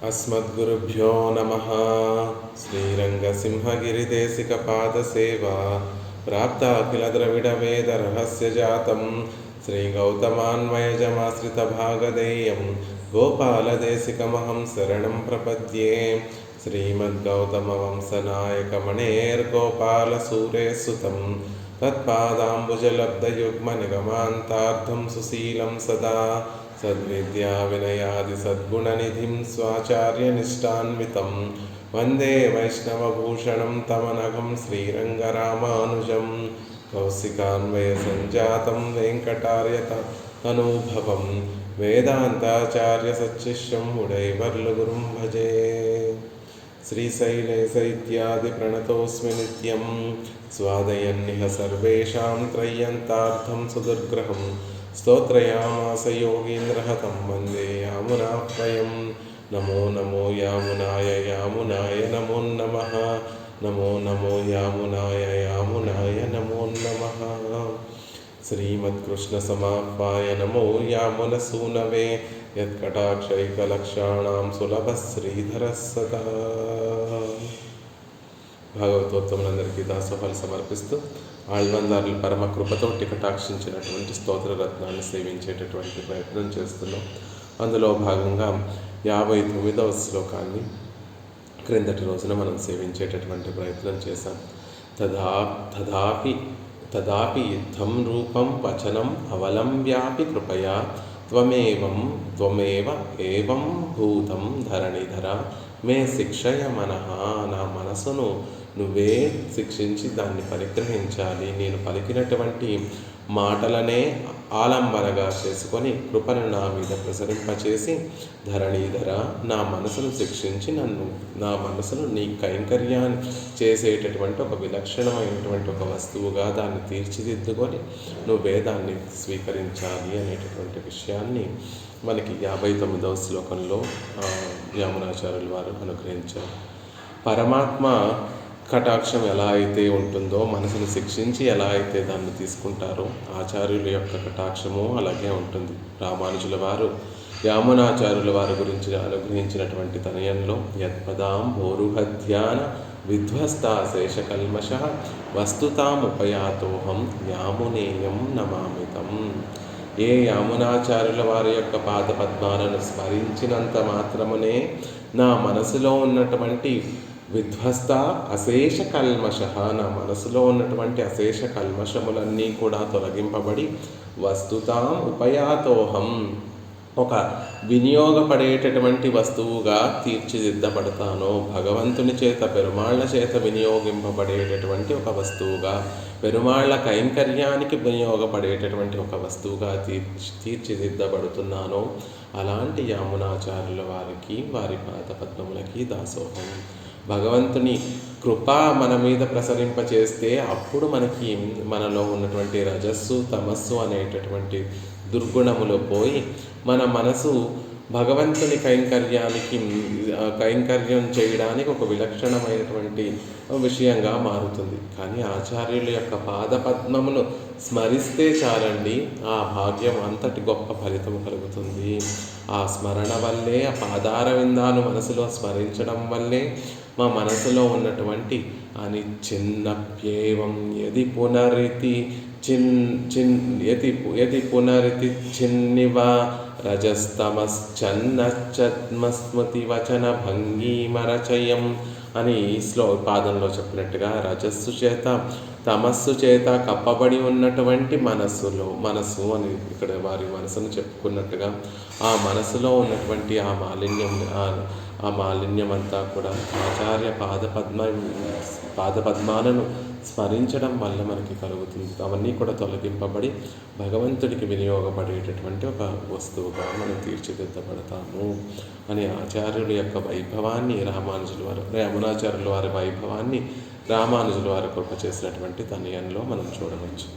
अस्मद्गुरुभ्यो नमः। श्रीरङ्गसिंहगिरिदेशिकपादसेवा प्राप्ताखिलद्रविडवेदरहस्यजातं श्रीगौतमान्वयजमाश्रितभागधेयं गोपालदेशिकमहं शरणं प्रपद्ये। श्रीमद्गौतमवंशनायकमणेर्गोपालसूरेसुतं तत्पादाम्बुजलब्धयुग्मनिगमान्तार्थं सुशीलं सदा सद्विद्याविनयादिसद्गुणनिधिं स्वाचार्यनिष्ठान्वितं वन्दे वैष्णवभूषणं तमनघं श्रीरङ्गरामानुजं कौशिकान्वयसञ्जातं वेङ्कटार्यतनूभवं वेदान्ताचार्यसच्शिष्यं उडैवर्लुगुरुं भजे। श्रीशैलेशैत्यादिप्रणतोऽस्मि नित्यं स्वादयन्निह सर्वेषां त्रय्यन्तार्थं सुदुर्ग्रहं स्तोत्रयामास योगीन्द्रहतं वन्दे यामुनाह्वयं। नमो नमो यामुनाय यामुनाय नमो नमः। नमो नमो यामुनाय यामुनाय नमो नमः। श्रीमत्कृष्णसमाह्वाय नमो यामुनसूनवे यत्कटाक्षैकलक्षाणां सुलभः श्रीधरः सदा। భాగవతోత్తములందరికీ దాసోహాలు సమర్పిస్తూ ఆళ్వార్ల పరమ కృపతోటి కటాక్షించినటువంటి స్తోత్ర రత్నాన్ని సేవించేటటువంటి ప్రయత్నం చేస్తున్నాం. అందులో భాగంగా 59వ శ్లోకాన్ని క్రిందటి రోజున మనం సేవించేటటువంటి ప్రయత్నం చేశాం. తదాపి యుద్ధం రూపం వచనం అవలంబ్యాపి కృపయా త్వమేవ ఏవం భూతం ధరణిధర మే శిక్షయ మనః. నా మనసును నువ్వే శిక్షించి దాన్ని పరిగ్రహించాలి. నేను పలికినటువంటి మాటలనే ఆలంబనగా చేసుకొని కృపను నా మీద ప్రసరింపచేసి ధరణీధర నా మనసును శిక్షించి నా మనసును నీ కైంకర్యాన్ని చేసేటటువంటి ఒక విలక్షణమైనటువంటి ఒక వస్తువుగా దాన్ని తీర్చిదిద్దుకొని నువ్వే దాన్ని స్వీకరించాలి అనేటటువంటి విషయాన్ని మనకి 59వ శ్లోకంలో యామునాచార్యుల వారు అనుగ్రహించారు. పరమాత్మ కటాక్షం ఎలా అయితే ఉంటుందో, మనసును శిక్షించి ఎలా అయితే దాన్ని తీసుకుంటారో, ఆచార్యుల యొక్క కటాక్షము అలాగే ఉంటుంది. రామానుజుల వారు యామునాచార్యుల వారి గురించి అనుగ్రహించినటువంటి తనయంలో యత్పదాం భోరుహధ్యాన విధ్వస్తాశేషకల్మష వస్తుతాముపయాతోహం యామునేయం నమామితం. ఏ యామునాచార్యుల వారి యొక్క పాదపద్మాలను స్మరించినంత మాత్రమునే నా మనసులో ఉన్నటువంటి విధ్వస్త అశేష కల్మష, నా మనసులో ఉన్నటువంటి అశేష కల్మషములన్నీ కూడా తొలగింపబడి వస్తుతాం ఉపయాతోహం, ఒక వినియోగపడేటటువంటి వస్తువుగా తీర్చిదిద్దబడతాను. భగవంతుని చేత పెరుమాళ్ల చేత వినియోగింపబడేటటువంటి ఒక వస్తువుగా, పెరుమాళ్ల కైంకర్యానికి వినియోగపడేటటువంటి ఒక వస్తువుగా తీర్చిదిద్దబడుతున్నాను. అలాంటి యామునాచార్యుల వారికి, వారి పాదపద్మములకి దాసోహం. భగవంతుని కృప మన మీద ప్రసరింపచేస్తే అప్పుడు మనలో ఉన్నటువంటి రజస్సు తమస్సు అనేటటువంటి దుర్గుణములు పోయి మన మనసు భగవంతుని కైంకర్యం చేయడానికి ఒక విలక్షణమైనటువంటి విషయంగా మారుతుంది. కానీ ఆచార్యుల యొక్క పాదపద్మమును స్మరిస్తే చాలండి, ఆ భాగ్యం అంతటి గొప్ప ఫలితము కలుగుతుంది. ఆ స్మరణ వల్లే, ఆ పాదార విందాలు మనసులో స్మరించడం వల్లే మా మనసులో ఉన్నటువంటి అనిచ్ఛిన్నప్యేవం యది పునరితి యది పునరితి చిన్నివ రజస్తమశ్చన్నస్మస్మృతి వచన భంగీమరచయం అని పాదంలో చెప్పినట్టుగా రజస్సు చేత తమస్సు చేత కప్పబడి ఉన్నటువంటి మనసు అని ఇక్కడ వారి మనసును చెప్పుకున్నట్టుగా ఆ మనసులో ఉన్నటువంటి ఆ మాలిన్యం అంతా కూడా ఆచార్య పాదపద్మాలను స్మరించడం వల్ల మనకి కలుగుతుంది. అవన్నీ కూడా తొలగింపబడి భగవంతుడికి వినియోగపడేటటువంటి ఒక వస్తువుగా మనం తీర్చిదిద్దబడతాము అని ఆచార్యుల యొక్క వైభవాన్ని యామునాచార్యుల వారి వైభవాన్ని రామానుజుల వారి కృప చేసినటువంటి తనయంలో మనం చూడవచ్చు.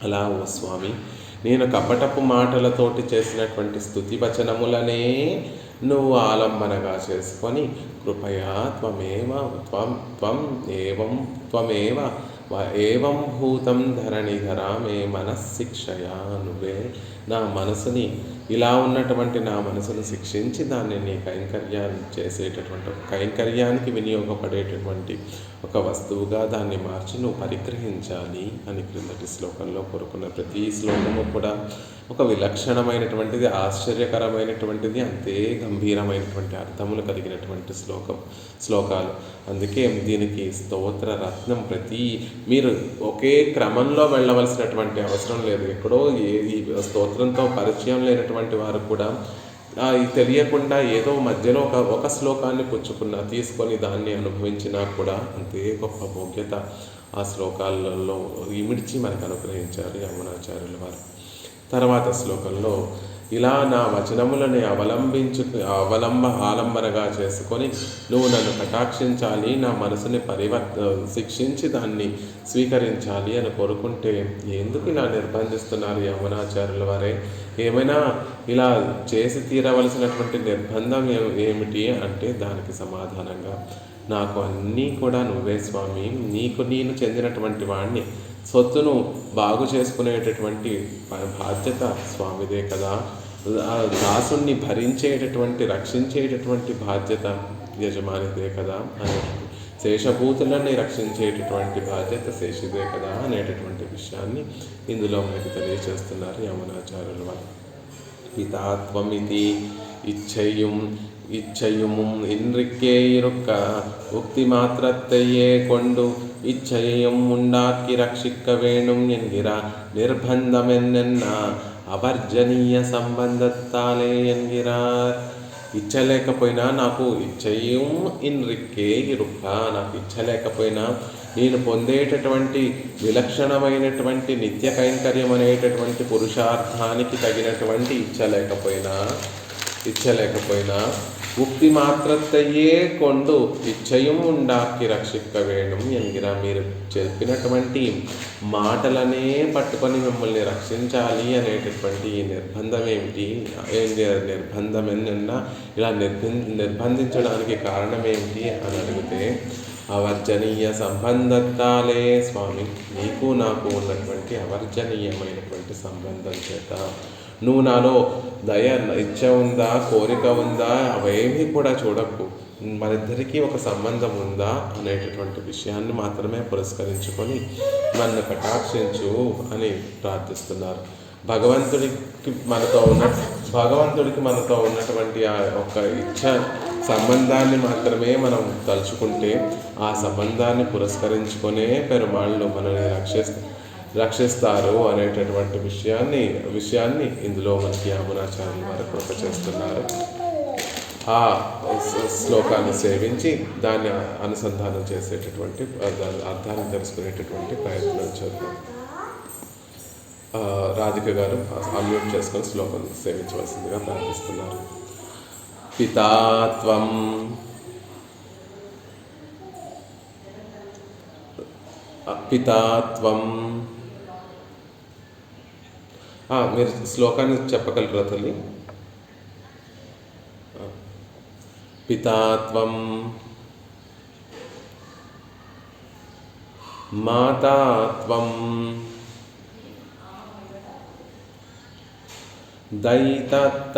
అలా ఓ స్వామి, నేను కపటపు మాటలతోటి చేసినటువంటి స్తుతి వచనములనే నువ్వు ఆలంబనగా చేసుకొని కృపయా త్వమేవ ఏవం భూతం ధరణిధర మే మనఃశిక్షయా, నువ్వే నా మనసుని ఇలా ఉన్నటువంటి నా మనసును శిక్షించి దాన్ని నీ కైంకర్యాన్ని చేసేటటువంటి కైంకర్యానికి వినియోగపడేటటువంటి ఒక వస్తువుగా దాన్ని మార్చి నువ్వు పరిగ్రహించాలి అని క్రిందటి శ్లోకంలో కోరుకున్న ప్రతి శ్లోకము కూడా ఒక విలక్షణమైనటువంటిది, ఆశ్చర్యకరమైనటువంటిది, అంతే గంభీరమైనటువంటి అర్థములు కలిగినటువంటి శ్లోకాలు. అందుకే దీనికి స్తోత్ర రత్నం. మీరు ఒకే క్రమంలో వెళ్ళవలసినటువంటి అవసరం లేదు. ఎక్కడో ఈ స్తోత్రంతో పరిచయం లేనటువంటి వారు కూడా తెలియకుండా ఏదో మధ్యలో ఒక శ్లోకాన్ని తీసుకొని దాన్ని అనుభవించినా కూడా అంతే గొప్ప భోగ్యత ఆ శ్లోకాలలో ఇమిడ్చి మనకు అనుగ్రహించారు యమునాచార్యుల వారు. తర్వాత శ్లోకంలో ఇలా నా వచనములని ఆలంబనగా చేసుకొని నువ్వు నన్ను కటాక్షించాలి, నా మనసుని శిక్షించి దాన్ని స్వీకరించాలి అని కోరుకుంటే ఎందుకు ఇలా నిర్బంధిస్తున్నారు యమునాచార్యుల వారే? ఏమైనా ఇలా చేసి తీరవలసినటువంటి నిర్బంధం ఏమిటి అంటే దానికి సమాధానంగా నాకు అన్నీ కూడా నువ్వే స్వామి, నేను చెందినటువంటి వాడిని, సొత్తును బాగు చేసుకునేటటువంటి బాధ్యత స్వామిదే కదా, దాసుని భరించేటటువంటి రక్షించేటటువంటి బాధ్యత యజమానిదే కదా శేషభూతులని రక్షించేటటువంటి బాధ్యత శేషిదే కదా అనేటటువంటి విషయాన్ని ఇందులో మనకి తెలియచేస్తున్నారు యమునాచార్యుల వారు. పితాత్వమితి இச்சையும் இன்றிக்கே இருக்க உக்தி மாத்திரத்தையே கொண்டு இச்சையும் உண்டாக்கி ரட்சிக்க வேணும் என்கிறார். நிர்பந்தம் என்னென்னா అవర్జనీయ సంబంధத்தாலே ఎన్గిరార్. ఇచ్చ లేకపోయినా నాకు ఇచ్చయం ఇన్రిక్కే ఇరుక్క, నాకు ఇచ్చ లేకపోయినా నేను పొందేటటువంటి విలక్షణమైనటువంటి నిత్య కైంకర్యం అనేటటువంటి పురుషార్థానికి తగినటువంటి ఇచ్చ లేకపోయినా ముక్తి మాత్రத்தையே కొండు ఇచ్చయం ఉండాకి రక్షిక్క వేణం ఎన్గిరా. మీరు చెప్పినటువంటి మాటలనే పట్టుకొని మిమ్మల్ని రక్షించాలి అనేటటువంటి ఈ నిర్బంధం ఏమిటి? నిర్బంధం ఎన్నన్నా ఇలా నిర్బంధించడానికి కారణం ఏమిటి అని అడిగితే అవర్జనీయ సంబంధత్తాలే స్వామి, నీకు నాకు ఉన్నటువంటి అవర్జనీయమైనటువంటి సంబంధం చేత. నువ్వు నాలో ఇచ్చ ఉందా, కోరిక ఉందా, అవేమీ కూడా చూడకు, మనిద్దరికీ ఒక సంబంధం ఉందా అనేటటువంటి విషయాన్ని మాత్రమే పురస్కరించుకొని నన్ను కటాక్షించు అని ప్రార్థిస్తున్నారు. భగవంతుడికి మనతో ఉన్నటువంటి ఆ ఒక్క ఇచ్చ సంబంధాన్ని మాత్రమే మనం తలుచుకుంటే ఆ సంబంధాన్ని పురస్కరించుకొనే పెరుమాళ్ళు మనల్ని రక్షిస్తారు అనేటటువంటి విషయాన్ని ఇందులో మనకి యమునాచార్యుల వారు కృప చేస్తున్నారు. ఆ శ్లోకాన్ని సేవించి దాన్ని అనుసంధానం చేసేటటువంటి అర్థాన్ని తెలుసుకునేటటువంటి ప్రయత్నం చేద్దాం. రాధిక గారు అన్మ్యూట్ చేసుకొని శ్లోకం సేవించవలసిందిగా ప్రార్థిస్తున్నారు. పితాత్వం మీరు శ్లోకాన్ని చెప్పగలరా తల్లి? పితాత్వం మాతాత్వం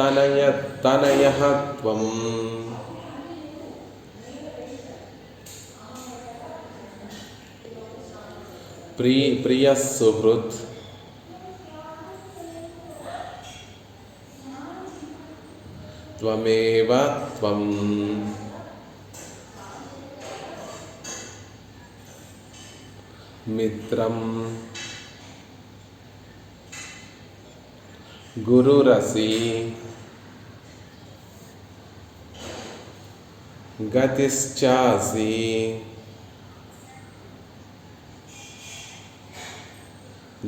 దైతతనయత్వం ప్రియసుహృత్ త్వమేవ త్వం మిత్రం గురురసి గతిశ్చాసి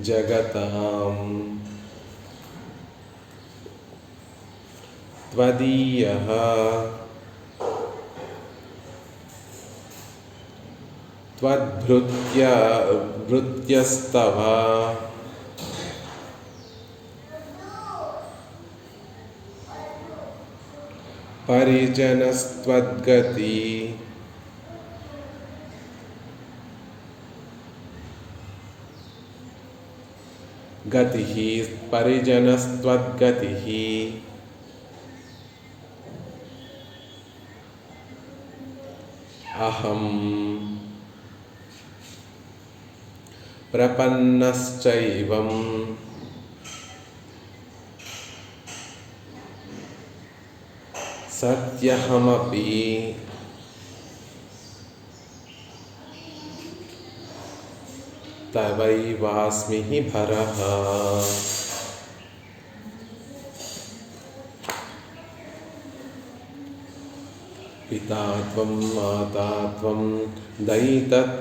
జగతాం త్వదీయః త్వద్భృత్యస్తవ పరిజనస్త్వద్గతి గతి పరిజనస్త్వద్గతి అహం ప్రపన్నశ్చైవం సత్యహమపి తవైవాస్మి భరః. పితా త్వం మాతా త్వం దయితత్తనయస్త్వం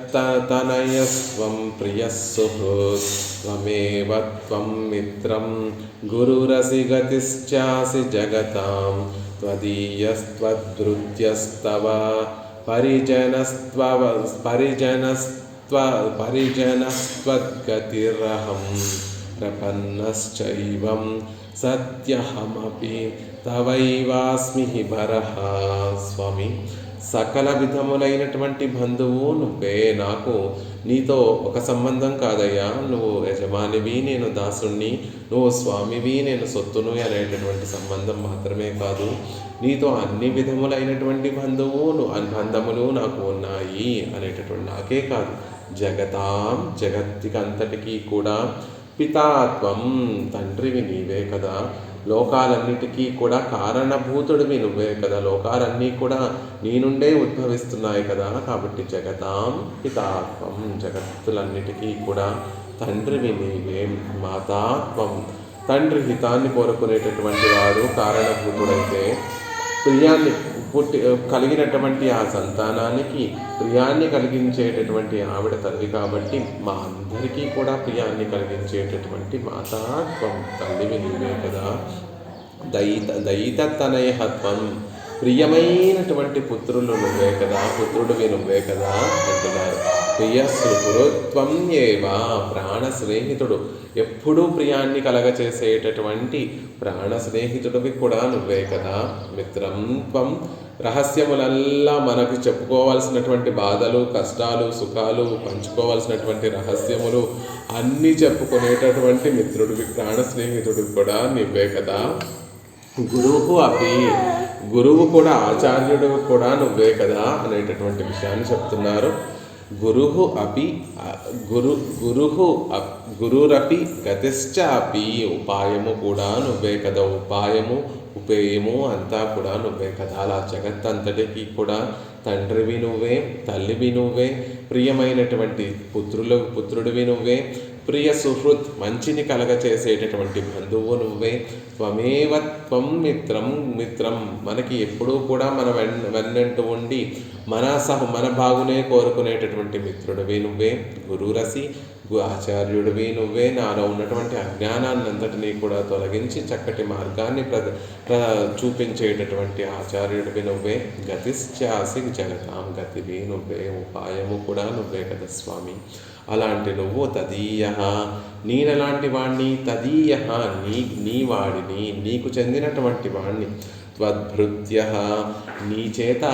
ప్రియః సుహృత్ త్వమేవ త్వం మిత్రం గురురసి గతిశ్చాసి జగతాం త్వదీయస్త్వద్భృత్యస్తవ పరిజనస్త్వద్గతిరహం ప్రపన్నశ్చైవం సత్యహమపి తవైవాస్మి భరః. స్వామి, సకల విధములైనటువంటి బంధువు నువ్వే. నాకు నీతో ఒక సంబంధం కాదయ్యా. నువ్వు యజమానివి, నేను దాసుణ్ణి. నువ్వు స్వామివి, నేను సొత్తును అనేటటువంటి సంబంధం మాత్రమే కాదు, నీతో అన్ని విధములైనటువంటి బంధములు నాకు ఉన్నాయి అనేటటువంటి. నాకే కాదు, జగతాం జగత్తికంతటికీ కూడా పితాత్వం తండ్రివి నీవే కదా. లోకాలన్నిటికీ కూడా కారణభూతుడివి నువ్వే కదా. లోకాలన్నీ కూడా నీ నుండే ఉద్భవిస్తున్నాయి కదా. కాబట్టి జగతాం పితాత్వం జగత్తులన్నిటికీ కూడా తండ్రివి నీవే. మాతాత్వం తండ్రి హితాన్ని కోరుకునేటటువంటి వాడు కారణభూతుడైతే, ప్రియాన్ని కలిగినటువంటి ఆ సంతానానికి ప్రియాన్ని కలిగించేటటువంటి ఆవిడ తల్లి కాబట్టి మా అందరికీ కూడా ప్రియాన్ని కలిగించేటటువంటి మాతాత్వం తల్లివి నీవే కదా. దయితత్తనయహత్వం ప్రియమైనటువంటి పుత్రులు నువ్వే కదా, పుత్రుడివి నువ్వే కదా అంటున్నారు. ప్రియ సుహృత్వం ఏవా ప్రాణ స్నేహితుడు, ఎప్పుడూ ప్రియాన్ని కలగచేసేటటువంటి ప్రాణ స్నేహితుడివి కూడా నువ్వే కదా. మిత్రం త్వం రహస్యములల్లా మనకు చెప్పుకోవాల్సినటువంటి బాధలు, కష్టాలు, సుఖాలు, పంచుకోవాల్సినటువంటి రహస్యములు అన్నీ చెప్పుకునేటటువంటి మిత్రుడివి, ప్రాణ స్నేహితుడివి కూడా నువ్వే కదా. గురువు అపి గురువు కూడా, ఆచార్యుడు కూడా నువ్వే కదా అనేటటువంటి విషయాన్ని చెప్తున్నారు. గురువు అపి గురురపి గతిశ్చ అపి ఉపాయము కూడా నువ్వే కదా. ఉపాయము ఉపేయము అంతా కూడా నువ్వే కదా. అలా జగత్తంతటికి కూడా తండ్రివి నువ్వే, తల్లివి నువ్వే, ప్రియమైనటువంటి పుత్రుడివి నువ్వే, ప్రియ సుహృత్ మంచిని కలగచేసేటటువంటి బంధువు నువ్వే. త్వమేవ త్వం మిత్రం మనకి ఎప్పుడూ కూడా మన వెన్నంటూ ఉండి మన బాగునే కోరుకునేటటువంటి మిత్రుడివి నువ్వే. గురురసి ఆచార్యుడివి నువ్వే. నాలో ఉన్నటువంటి అజ్ఞానాన్ని అంతటినీ కూడా తొలగించి చక్కటి మార్గాన్ని చూపించేటటువంటి ఆచార్యుడివి నువ్వే. గతిశ్చాసి జగతాం గతివి నువ్వే, ఉపాయము కూడా నువ్వే కదా స్వామి. అలాంటి నువ్వు తదీయ నేనెలాంటి వాణ్ణి, తదీయ నీ వాడిని, నీకు చెందినటువంటి వాణ్ణి, త్వద్భృత్య నీ చేత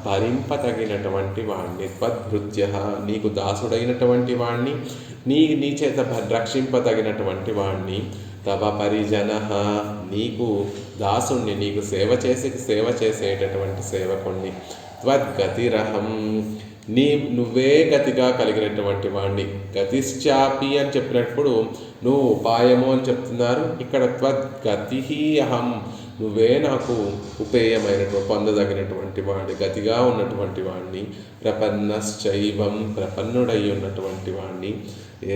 భరింపతగినటువంటి వాణ్ణి, త్వద్భృత్య నీకు దాసుడైనటువంటి వాణ్ణి, నీ చేత రక్షింపతగినటువంటి వాణ్ణి, తవ పరిజన నీకు దాసుణ్ణి, నీకు సేవ చేసేటటువంటి సేవకుణ్ణి, త్వద్గతిరహం నువ్వే గతిగా కలిగినటువంటి వాణ్ణి. గతిశ్చాపి అని చెప్పినప్పుడు నువ్వు ఉపాయము అని చెప్తున్నారు. ఇక్కడ త్వద్గతి అహం నువ్వే నాకు ఉపేయమైనటువంటి పొందదగినటువంటి వాడి, గతిగా ఉన్నటువంటి వాణ్ణి. ప్రపన్నశ్చైవం ప్రపన్నుడై ఉన్నటువంటి వాణ్ణి.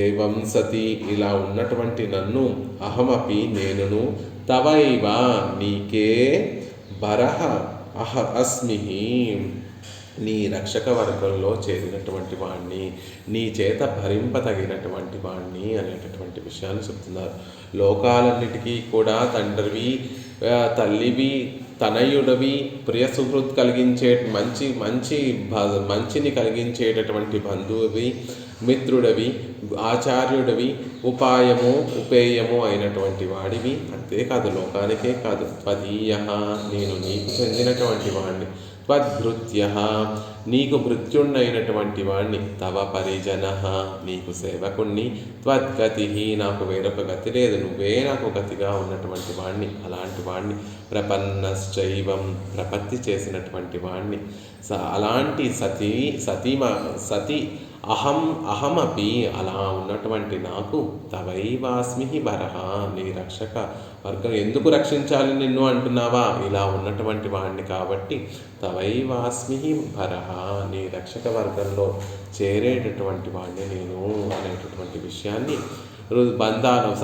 ఏవం సతి ఇలా ఉన్నటువంటి నన్ను అహమపి నేనును తవైవ నీకే భరః అస్మి నీ రక్షక వర్గంలో చేరినటువంటి వాణ్ణి, నీ చేత భరింపతగినటువంటి వాణ్ణి అనేటటువంటి విషయాన్ని చెప్తున్నారు. లోకాలన్నిటికీ కూడా తండ్రివి, తల్లివి, తనయుడివి, ప్రియ సుహృత్ కలిగించే మంచిని కలిగించేటటువంటి బంధువువి, మిత్రుడవి, ఆచార్యుడివి, ఉపాయము ఉపేయము అయినటువంటి వాడివి. అంతేకాదు లోకానికే కాదు, త్వదీయ నేను నీకు చెందినటువంటి వాడిని, త్వద్భృత్య నీకు భృత్యుణ్ణైనటువంటి వాణ్ణి, తవ పరిజన నీకు సేవకుణ్ణి, త్వద్గతి నాకు వేరొక గతి లేదు, నువ్వే నాకు గతిగా ఉన్నటువంటి వాణ్ణి. అలాంటి వాణ్ణి, ప్రపన్నశ్చైవం ప్రపత్తి చేసినటువంటి వాణ్ణి. అలాంటి సతి అహమపి అలా ఉన్నటువంటి నాకు తవైవాస్మి భరః నీ రక్షక వర్గం. ఎందుకు రక్షించాలి నిన్ను అంటున్నావా? ఇలా ఉన్నటువంటి వాణ్ణి కాబట్టి తవైవాస్మి భరః నీ రక్షక వర్గంలో చేరేటటువంటి వాణ్ణి నేను అనేటటువంటి విషయాన్ని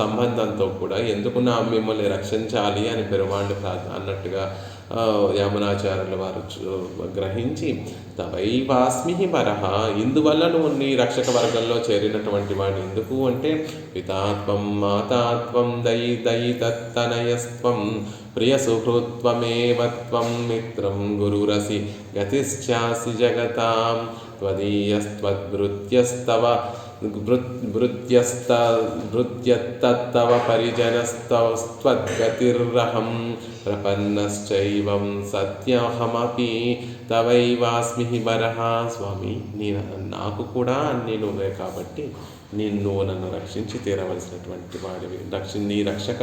సంబంధంతో కూడా ఎందుకు మిమ్మల్ని రక్షించాలి అని పెరుమాళ్ళు అన్నట్టుగా యామునాచార్యుల వారు గ్రహించి తవైవాస్మి భరః ఇందువల్ల నువ్వు నీ రక్షక వర్గంలో చేరినటువంటి వాడు. ఎందుకు అంటే పితాత్వం మాతాత్వం దయితత్తనయస్త్వం ప్రియ సుహృత్వమేవత్వం మిత్రం గురురసి గతిశ్చాసి జగతాం త్వదీయస్త్వద్భృత్యస్తవ భృత్యత్తవ పరిజనస్త్వద్గతిర్రహం ప్రపన్నశ్చైవం సత్యహమపి తవైవాస్మి భరః. స్వామి నాకు కూడా అన్నీ నువ్వే కాబట్టి నన్ను రక్షించి తీరవలసినటువంటి వాడివి, నీ రక్షక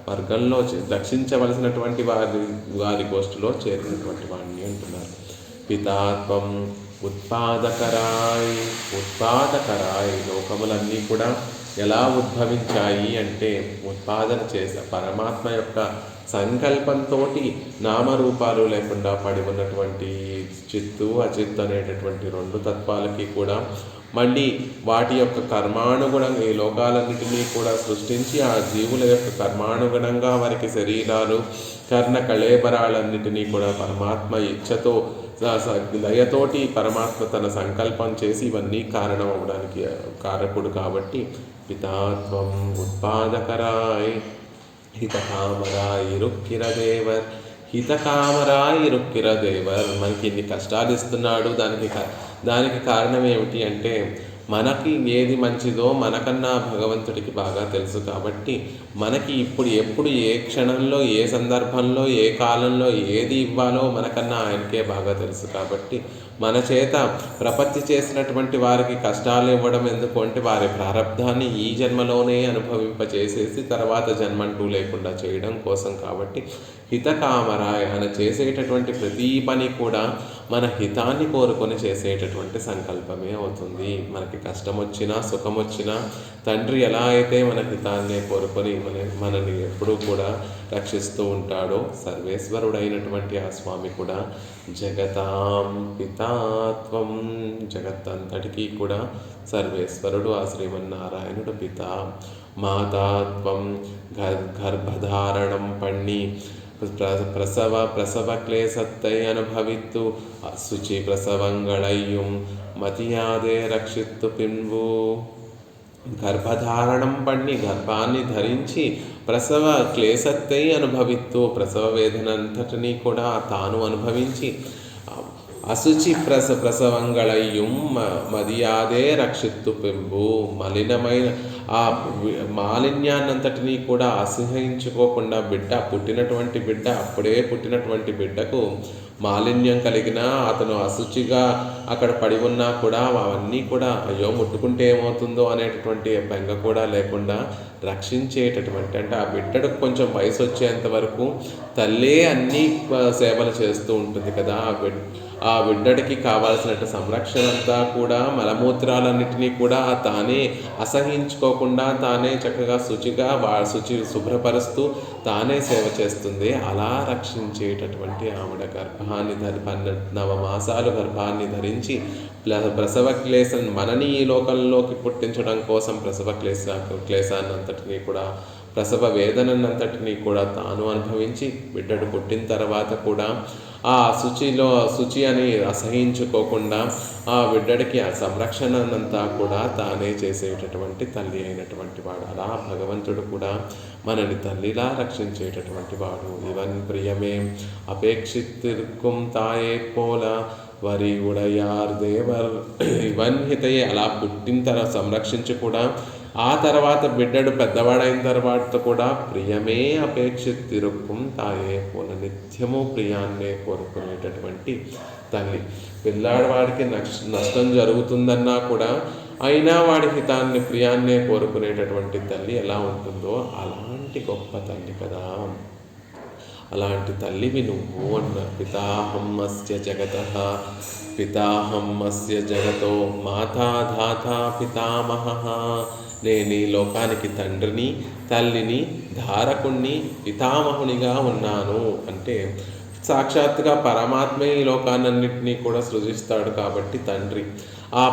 వర్గంలో రక్షించవలసినటువంటి వారి గోష్ఠిలో చేరినటువంటి వాడిని అంటున్నారు. పితాత్వం ఉత్పాదకరాయ్ లోకములన్నీ కూడా ఎలా ఉద్భవించాయి అంటే ఉత్పాదన చేసే పరమాత్మ యొక్క సంకల్పంతో నామరూపాలు లేకుండా పడి ఉన్నటువంటి చిత్తు అచిత్తు అనేటటువంటి రెండు తత్వాలకి కూడా మళ్ళీ వాటి యొక్క కర్మానుగుణంగా ఈ లోకాలన్నిటినీ కూడా సృష్టించి ఆ జీవుల యొక్క కర్మానుగుణంగా వారికి శరీరాలు కర్ణ కళేబరాలన్నిటినీ కూడా పరమాత్మ ఇచ్ఛతో దయతోటి పరమాత్మ తన సంకల్పం చేసి ఇవన్నీ కారణం అవడానికి కారకుడు కాబట్టి పితాత్వం ఉత్పాదకరాయ్ హితకామరాయ్ రుక్కిరదేవర్ మనకి ఇన్ని కష్టాలు ఇస్తున్నాడు. దానికి కారణం ఏమిటి అంటే మనకి ఏది మంచిదో మనకన్నా భగవంతుడికి బాగా తెలుసు కాబట్టి మనకి ఎప్పుడు ఏ క్షణంలో ఏ సందర్భంలో ఏ కాలంలో ఏది ఇవ్వాలో మనకన్నా ఆయనకే బాగా తెలుసు కాబట్టి మన చేత ప్రపత్తి చేసినటువంటి వారికి కష్టాలు ఇవ్వడం ఎందుకు అంటే వారి ప్రారంధాన్ని ఈ జన్మలోనే అనుభవింపచేసేసి తర్వాత జన్మంటూ లేకుండా చేయడం కోసం. కాబట్టి హితకామరాయ ఆయన చేసేటటువంటి ప్రతి పని కూడా మన హితాన్ని కోరుకొని చేసేటటువంటి సంకల్పమే అవుతుంది. మనకి కష్టం వచ్చినా సుఖం వచ్చినా తండ్రి ఎలా అయితే మన హితాన్నే కోరుకొని మనని ఎప్పుడూ కూడా రక్షిస్తూ ఉంటాడో సర్వేశ్వరుడైనటువంటి ఆ స్వామి కూడా జగతాం పితాత్వం జగత్తంతటికీ కూడా సర్వేశ్వరుడు ఆ శ్రీమన్నారాయణుడు పిత. మాతాత్వం గర్భధారణం పణ్ణి பிரசவ கிளேசத்தை அனுபவித்து அசுச்சி பிரசவங்களையும் மதியாదే రక్షిత్తు పిన్వు. గర్భధారణం పణ్ణి గర్భాన్ని ధరించి ప్రసవ క్లేశత్తై అనుభవిత్తు ప్రసవ వేదనంతటినీ కూడా తాను అనుభవించి అశుచి ప్రసవంగళయ్యం మదియాదే రక్షిత్తు పెంబు మలినమైన ఆ మాలిన్యాన్నంతటినీ కూడా అసహించుకోకుండా పుట్టినటువంటి బిడ్డ అప్పుడే పుట్టినటువంటి బిడ్డకు మాలిన్యం కలిగినా అతను అశుచిగా అక్కడ పడి ఉన్నా కూడా అవన్నీ కూడా అయ్యో ముట్టుకుంటే ఏమవుతుందో అనేటటువంటి బెంగ కూడా లేకుండా రక్షించేటటువంటి అంటే ఆ బిడ్డకు కొంచెం వయసు వచ్చేంత వరకు తల్లే అన్ని సేవలు చేస్తూ ఉంటుంది కదా. ఆ బిడ్డడికి కావాల్సిన సంరక్షణ అంతా కూడా మలమూత్రాలన్నిటినీ కూడా తానే అసహించుకోకుండా తానే చక్కగా శుభ్రపరుస్తూ తానే సేవ చేస్తుంది. అలా రక్షించేటటువంటి ఆవిడ గర్భాన్ని 9 మాసాలు గర్భాన్ని ధరించి ప్రసవ క్లేశాన్ని మనని ఈ లోకంలోకి పుట్టించడం కోసం ప్రసవ క్లేశాన్ని అంతటినీ కూడా ప్రసవ వేదనంతటినీ కూడా తాను అనుభవించి బిడ్డడు పుట్టిన తర్వాత కూడా ఆ శుచి అని అసహించుకోకుండా ఆ బిడ్డడికి ఆ సంరక్షణనంతా కూడా తానే చేసేటటువంటి తల్లి అయినటువంటి వాడు. అలా భగవంతుడు కూడా మనని తల్లిలా రక్షించేటటువంటి వాడు. ఇవన్ ప్రియమే అపేక్షితిర్కుం తాయే పోల వరి ఉడయార్ దేవర్ ఇవన్ హితయే. అలా పుట్టిన సంరక్షించి కూడా ఆ తర్వాత బిడ్డడు పెద్దవాడైన తర్వాత కూడా ప్రియమే అపేక్షితిరుక్కుం తాయే పోల, నిత్యము ప్రియాన్నే కోరుకునేటటువంటి తల్లి. పిల్లాడివాడికి నష్టం జరుగుతుందన్నా కూడా అయినా వాడి హితాన్ని ప్రియాన్నే కోరుకునేటటువంటి తల్లి ఎలా ఉంటుందో అలాంటి గొప్ప తల్లి కదా. అలాంటి తల్లివి నువ్వు అన్న. పితాహం అస్య జగతః పితాహం అస్య జగతో మాతా ధాతా పితామహః. నేను ఈ లోకానికి తండ్రిని, తల్లిని, ధారకుణ్ణి, పితామహునిగా ఉన్నాను. అంటే సాక్షాత్తుగా పరమాత్మే ఈ లోకాలన్నింటినీ కూడా సృజిస్తాడు కాబట్టి తండ్రి. ఆ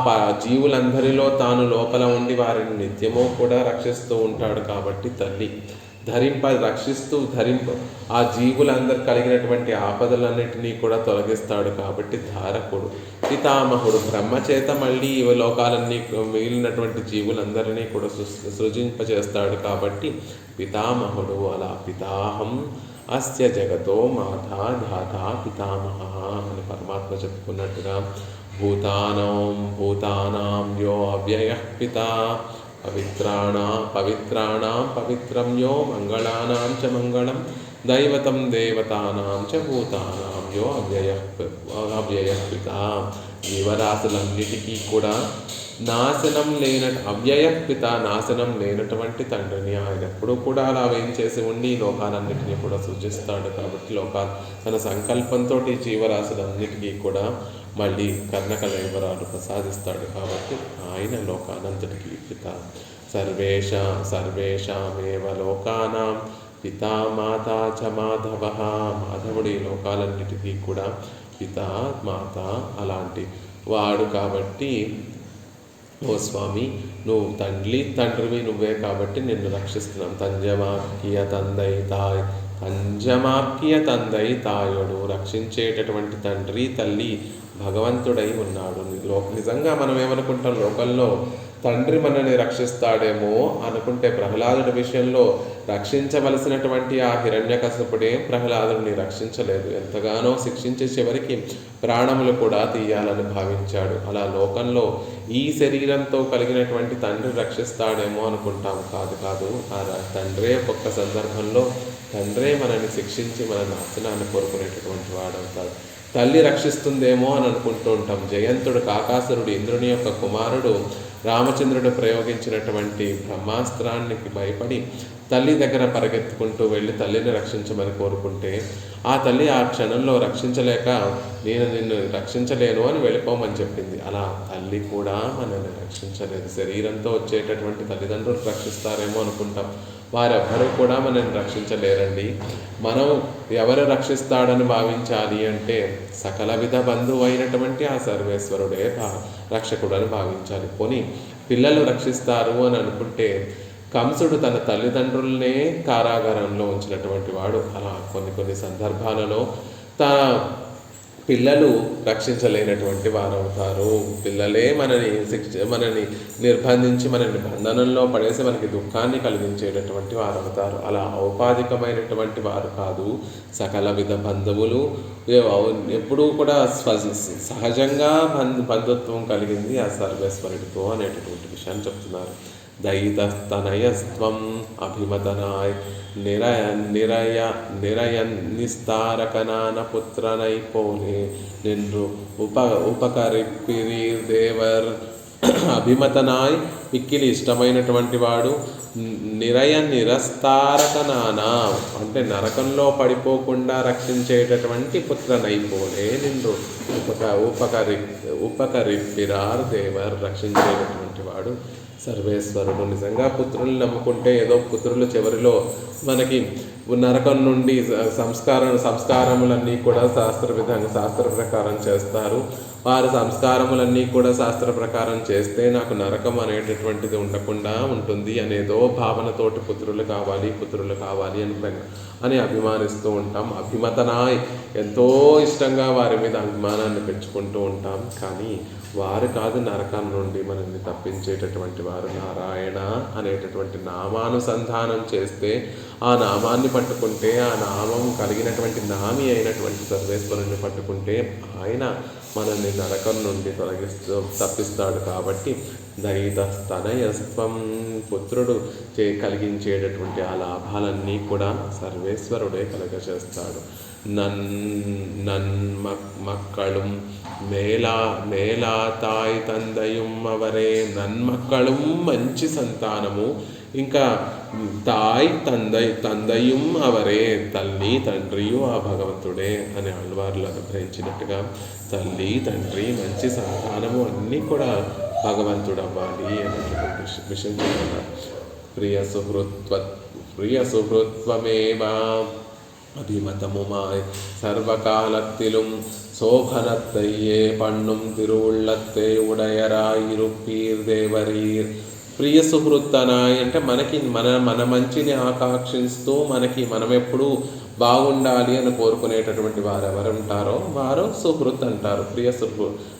జీవులందరిలో తాను లోపల ఉండి వారిని నిత్యమో కూడా రక్షిస్తూ ఉంటాడు కాబట్టి తల్లి. రక్షిస్తూ ఆ జీవులందరూ కలిగినటువంటి ఆపదలన్నింటినీ కూడా తొలగిస్తాడు కాబట్టి ధారకుడు. పితామహుడు బ్రహ్మచేత మళ్ళీ ఈ లోకాలన్నీ మిగిలినటువంటి జీవులందరినీ కూడా సృజింపచేస్తాడు కాబట్టి పితామహుడు. అలా పితాహం అస్య జగతో మాతా ధాతా పితామహ అని పరమాత్మ చెప్పుకున్నట్టుగా భూతానాం యో అవ్యయః పితా పవిత్రాణం పవిత్రం యో మంగళానాం చ మంగళం దైవతం దేవతానాం చ భూతానాం యో అవ్యయః పిత. జీవరాశులన్నిటికీ కూడా నాశనం లేనటువంటి తండ్రిని. ఆయన ఎప్పుడూ కూడా అలా వేయించేసి ఉండి లోకాలన్నిటినీ కూడా సృజిస్తాడు కాబట్టి తన సంకల్పంతో జీవరాశులన్నిటికీ కూడా మళ్ళీ కర్ణకలైవరాలు ప్రసాదిస్తాడు కాబట్టి ఆయన లోకానంతటికీ పిత. సర్వేషామేవ లోకానాం పితా మాతా చ మాధవః. మాధవుడి లోకాలన్నిటికీ కూడా పిత మాత అలాంటి వాడు కాబట్టి ఓ స్వామి నువ్వు తండ్రివి నువ్వే కాబట్టి నిన్ను రక్షిస్తున్నాం. తంజమాప్కియ తందై తాయుడు. రక్షించేటటువంటి తండ్రి తల్లి భగవంతుడై ఉన్నాడు. నిజంగా మనం ఏమనుకుంటాం, లోకంలో తండ్రి మనల్ని రక్షిస్తాడేమో అనుకుంటే ప్రహ్లాదుడి విషయంలో రక్షించవలసినటువంటి ఆ హిరణ్యకశిపుడే ప్రహ్లాదుడిని రక్షించలేదు. ఎంతగానో శిక్షించే చివరికి ప్రాణములు కూడా తీయాలని భావించాడు. అలా లోకంలో ఈ శరీరంతో కలిగినటువంటి తండ్రి రక్షిస్తాడేమో అనుకుంటాం. కాదు. ఆ తండ్రే ఒక్కొక్క సందర్భంలో తండ్రే మనల్ని శిక్షించి మన నాశనాన్ని కోరుకునేటటువంటి వాడవుతాడు. తల్లి రక్షిస్తుందేమో అని అనుకుంటూ ఉంటాం. జయంతుడు కాకాసురుడు ఇంద్రుని యొక్క కుమారుడు రామచంద్రుడు ప్రయోగించినటువంటి బ్రహ్మాస్త్రానికి భయపడి తల్లి దగ్గర పరిగెత్తుకుంటూ వెళ్ళి తల్లిని రక్షించమని కోరుకుంటే ఆ తల్లి ఆ క్షణంలో రక్షించలేక నేను నిన్ను రక్షించలేను అని వెళ్ళిపోమని చెప్పింది. అలా తల్లి కూడా మనల్ని రక్షించలేదు. శరీరంతో వచ్చేటటువంటి తల్లిదండ్రులు రక్షిస్తారేమో అనుకుంటాం. వారెవ్వరూ కూడా మనల్ని రక్షించలేరండి. మనం ఎవరు రక్షిస్తాడని భావించాలి అంటే సకల విధ బంధువు అయినటువంటి ఆ సర్వేశ్వరుడే రక్షకుడని భావించాలి. పోనీ పిల్లలు రక్షిస్తారు అని అనుకుంటే కంసుడు తన తల్లిదండ్రులనే కారాగారంలో ఉంచినటువంటి వాడు. అలా కొన్ని సందర్భాలలో తన పిల్లలు రక్షించలేనటువంటి వారు అవుతారు. పిల్లలే మనని నిర్బంధించి మనని బంధనంలో పడేసి మనకి దుఃఖాన్ని కలిగించేటటువంటి వారు అవుతారు. అలా ఔపాధికమైనటువంటి వారు కాదు. సకల విధ బంధువులు ఎప్పుడూ కూడా సహజంగా బంధుత్వం కలిగింది ఆ సర్వేశ్వరుడితో అనేటటువంటి విషయాన్ని చెప్తున్నారు. దయితస్తనయస్త్వం అభిమతనాయ నిరయన్నిస్తారకనాన పుత్రనైపోలే నిన్ను ఉపకరిప్పిరీర్ దేవర్. అభిమతనాయ్ మిక్కిలి ఇష్టమైనటువంటి వాడు. నిరస్తారకనానా అంటే నరకంలో పడిపోకుండా రక్షించేటటువంటి పుత్రనైపోలే నిన్ను ఉపకరిప్పిరార్ దేవర్. రక్షించేటటువంటి వాడు సర్వేశ్వరుడు. నిజంగా పుత్రుల్ని నమ్ముకుంటే ఏదో పుత్రులు చివరిలో మనకి నరకం నుండి సంస్కారములన్నీ కూడా శాస్త్ర ప్రకారం చేస్తారు. వారి సంస్కారములన్నీ కూడా శాస్త్ర ప్రకారం చేస్తే నాకు నరకం అనేటటువంటిది ఉండకుండా ఉంటుంది అనేదో భావనతోటి పుత్రులు కావాలి అని అభిమానిస్తూ ఉంటాం. అభిమతనాయ్ ఎంతో ఇష్టంగా వారి మీద అభిమానాన్ని పెంచుకుంటూ ఉంటాం. కానీ వారు కాదు నరకం నుండి మనల్ని తప్పించేటటువంటి వారు. నారాయణ అనేటటువంటి నామానుసంధానం చేస్తే, ఆ నామాన్ని పట్టుకుంటే, ఆ నామం కలిగినటువంటి నామి అయినటువంటి సర్వేశ్వరుని పట్టుకుంటే ఆయన మనల్ని నరకం నుండి తప్పిస్తాడు. కాబట్టి దయితస్తనయస్త్వం, పుత్రుడు కలిగించేటటువంటి ఆ లాభాలన్నీ కూడా సర్వేశ్వరుడే కలగచేస్తాడు. నన్మక్కళం మేలాతాయ్ తందయం అవరే, నన్మక్కళం మంచి సంతానము, ఇంకా తందయం అవరే తల్లి తండ్రియు ఆ భగవంతుడే అని ఆళ్వార్లు అనుగ్రహించినట్టుగా తల్లి తండ్రి మంచి సంతానము అన్నీ కూడా భగవంతుడు అవ్వాలి అనేటువంటి విషయం చెప్తున్నారు. ప్రియ సుహృత్వమేవా அபிமதமுமாய் சர்வகாலத்திலும் சோபனத்தையே பண்ணும் திருவுள்ளத்தை உடையராயிருப்பீர் దేవరీర్. ప్రియ సుహృత్తనాయ్ అంటే మన మంచిని ఆకాంక్షిస్తూ మనం ఎప్పుడు బాగుండాలి అని కోరుకునేటటువంటి వారు ఎవరు ఉంటారో వారు సుహృత్ అంటారు.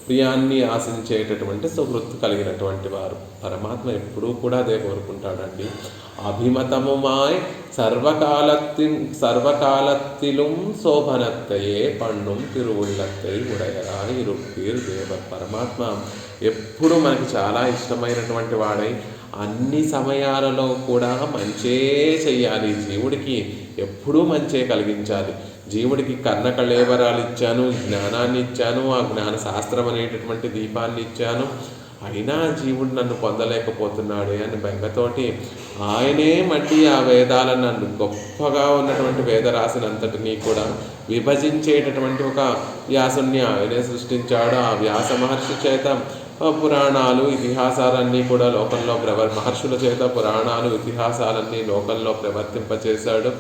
ప్రియాన్ని ఆశించేటటువంటి సుహృత్ కలిగినటువంటి వారు. పరమాత్మ ఎప్పుడూ కూడా అదే కోరుకుంటాడండి. అభిమతముమాయ్ సర్వకాలత్తిலும் శోభనత్తయే పన్నుం తిరువుళ్ళత్తై ఉడయరాయి రుప్పీర్ దేవర్. పరమాత్మ ఎప్పుడు మనకి చాలా ఇష్టమైనటువంటి వాడై అన్ని సమయాలలో కూడా మంచే చెయ్యాలి. జీవుడికి ఎప్పుడూ మంచే కలిగించాలి. జీవుడికి కర్ణ కళేవరాలు ఇచ్చాను, జ్ఞానాన్ని ఇచ్చాను, ఆ జ్ఞాన శాస్త్రం అనేటటువంటి దీపాన్ని ఇచ్చాను, అయినా జీవుడు నన్ను పొందలేకపోతున్నాడే అని బెంగతోటి ఆయనే మళ్ళీ ఆ వేదాలను నన్ను గొప్పగా ఉన్నటువంటి వేదరాశినంతటినీ కూడా విభజించేటటువంటి ఒక వ్యాసుని ఆయనే సృష్టించాడు. ఆ వ్యాస మహర్షి చేత పురాణాలు ఇతిహాసాలన్నీ కూడా లోకంలో మహర్షుల చేత పురాణాలు ఇతిహాసాలన్నీ లోకంలో ప్రవర్తింపచేశాడు.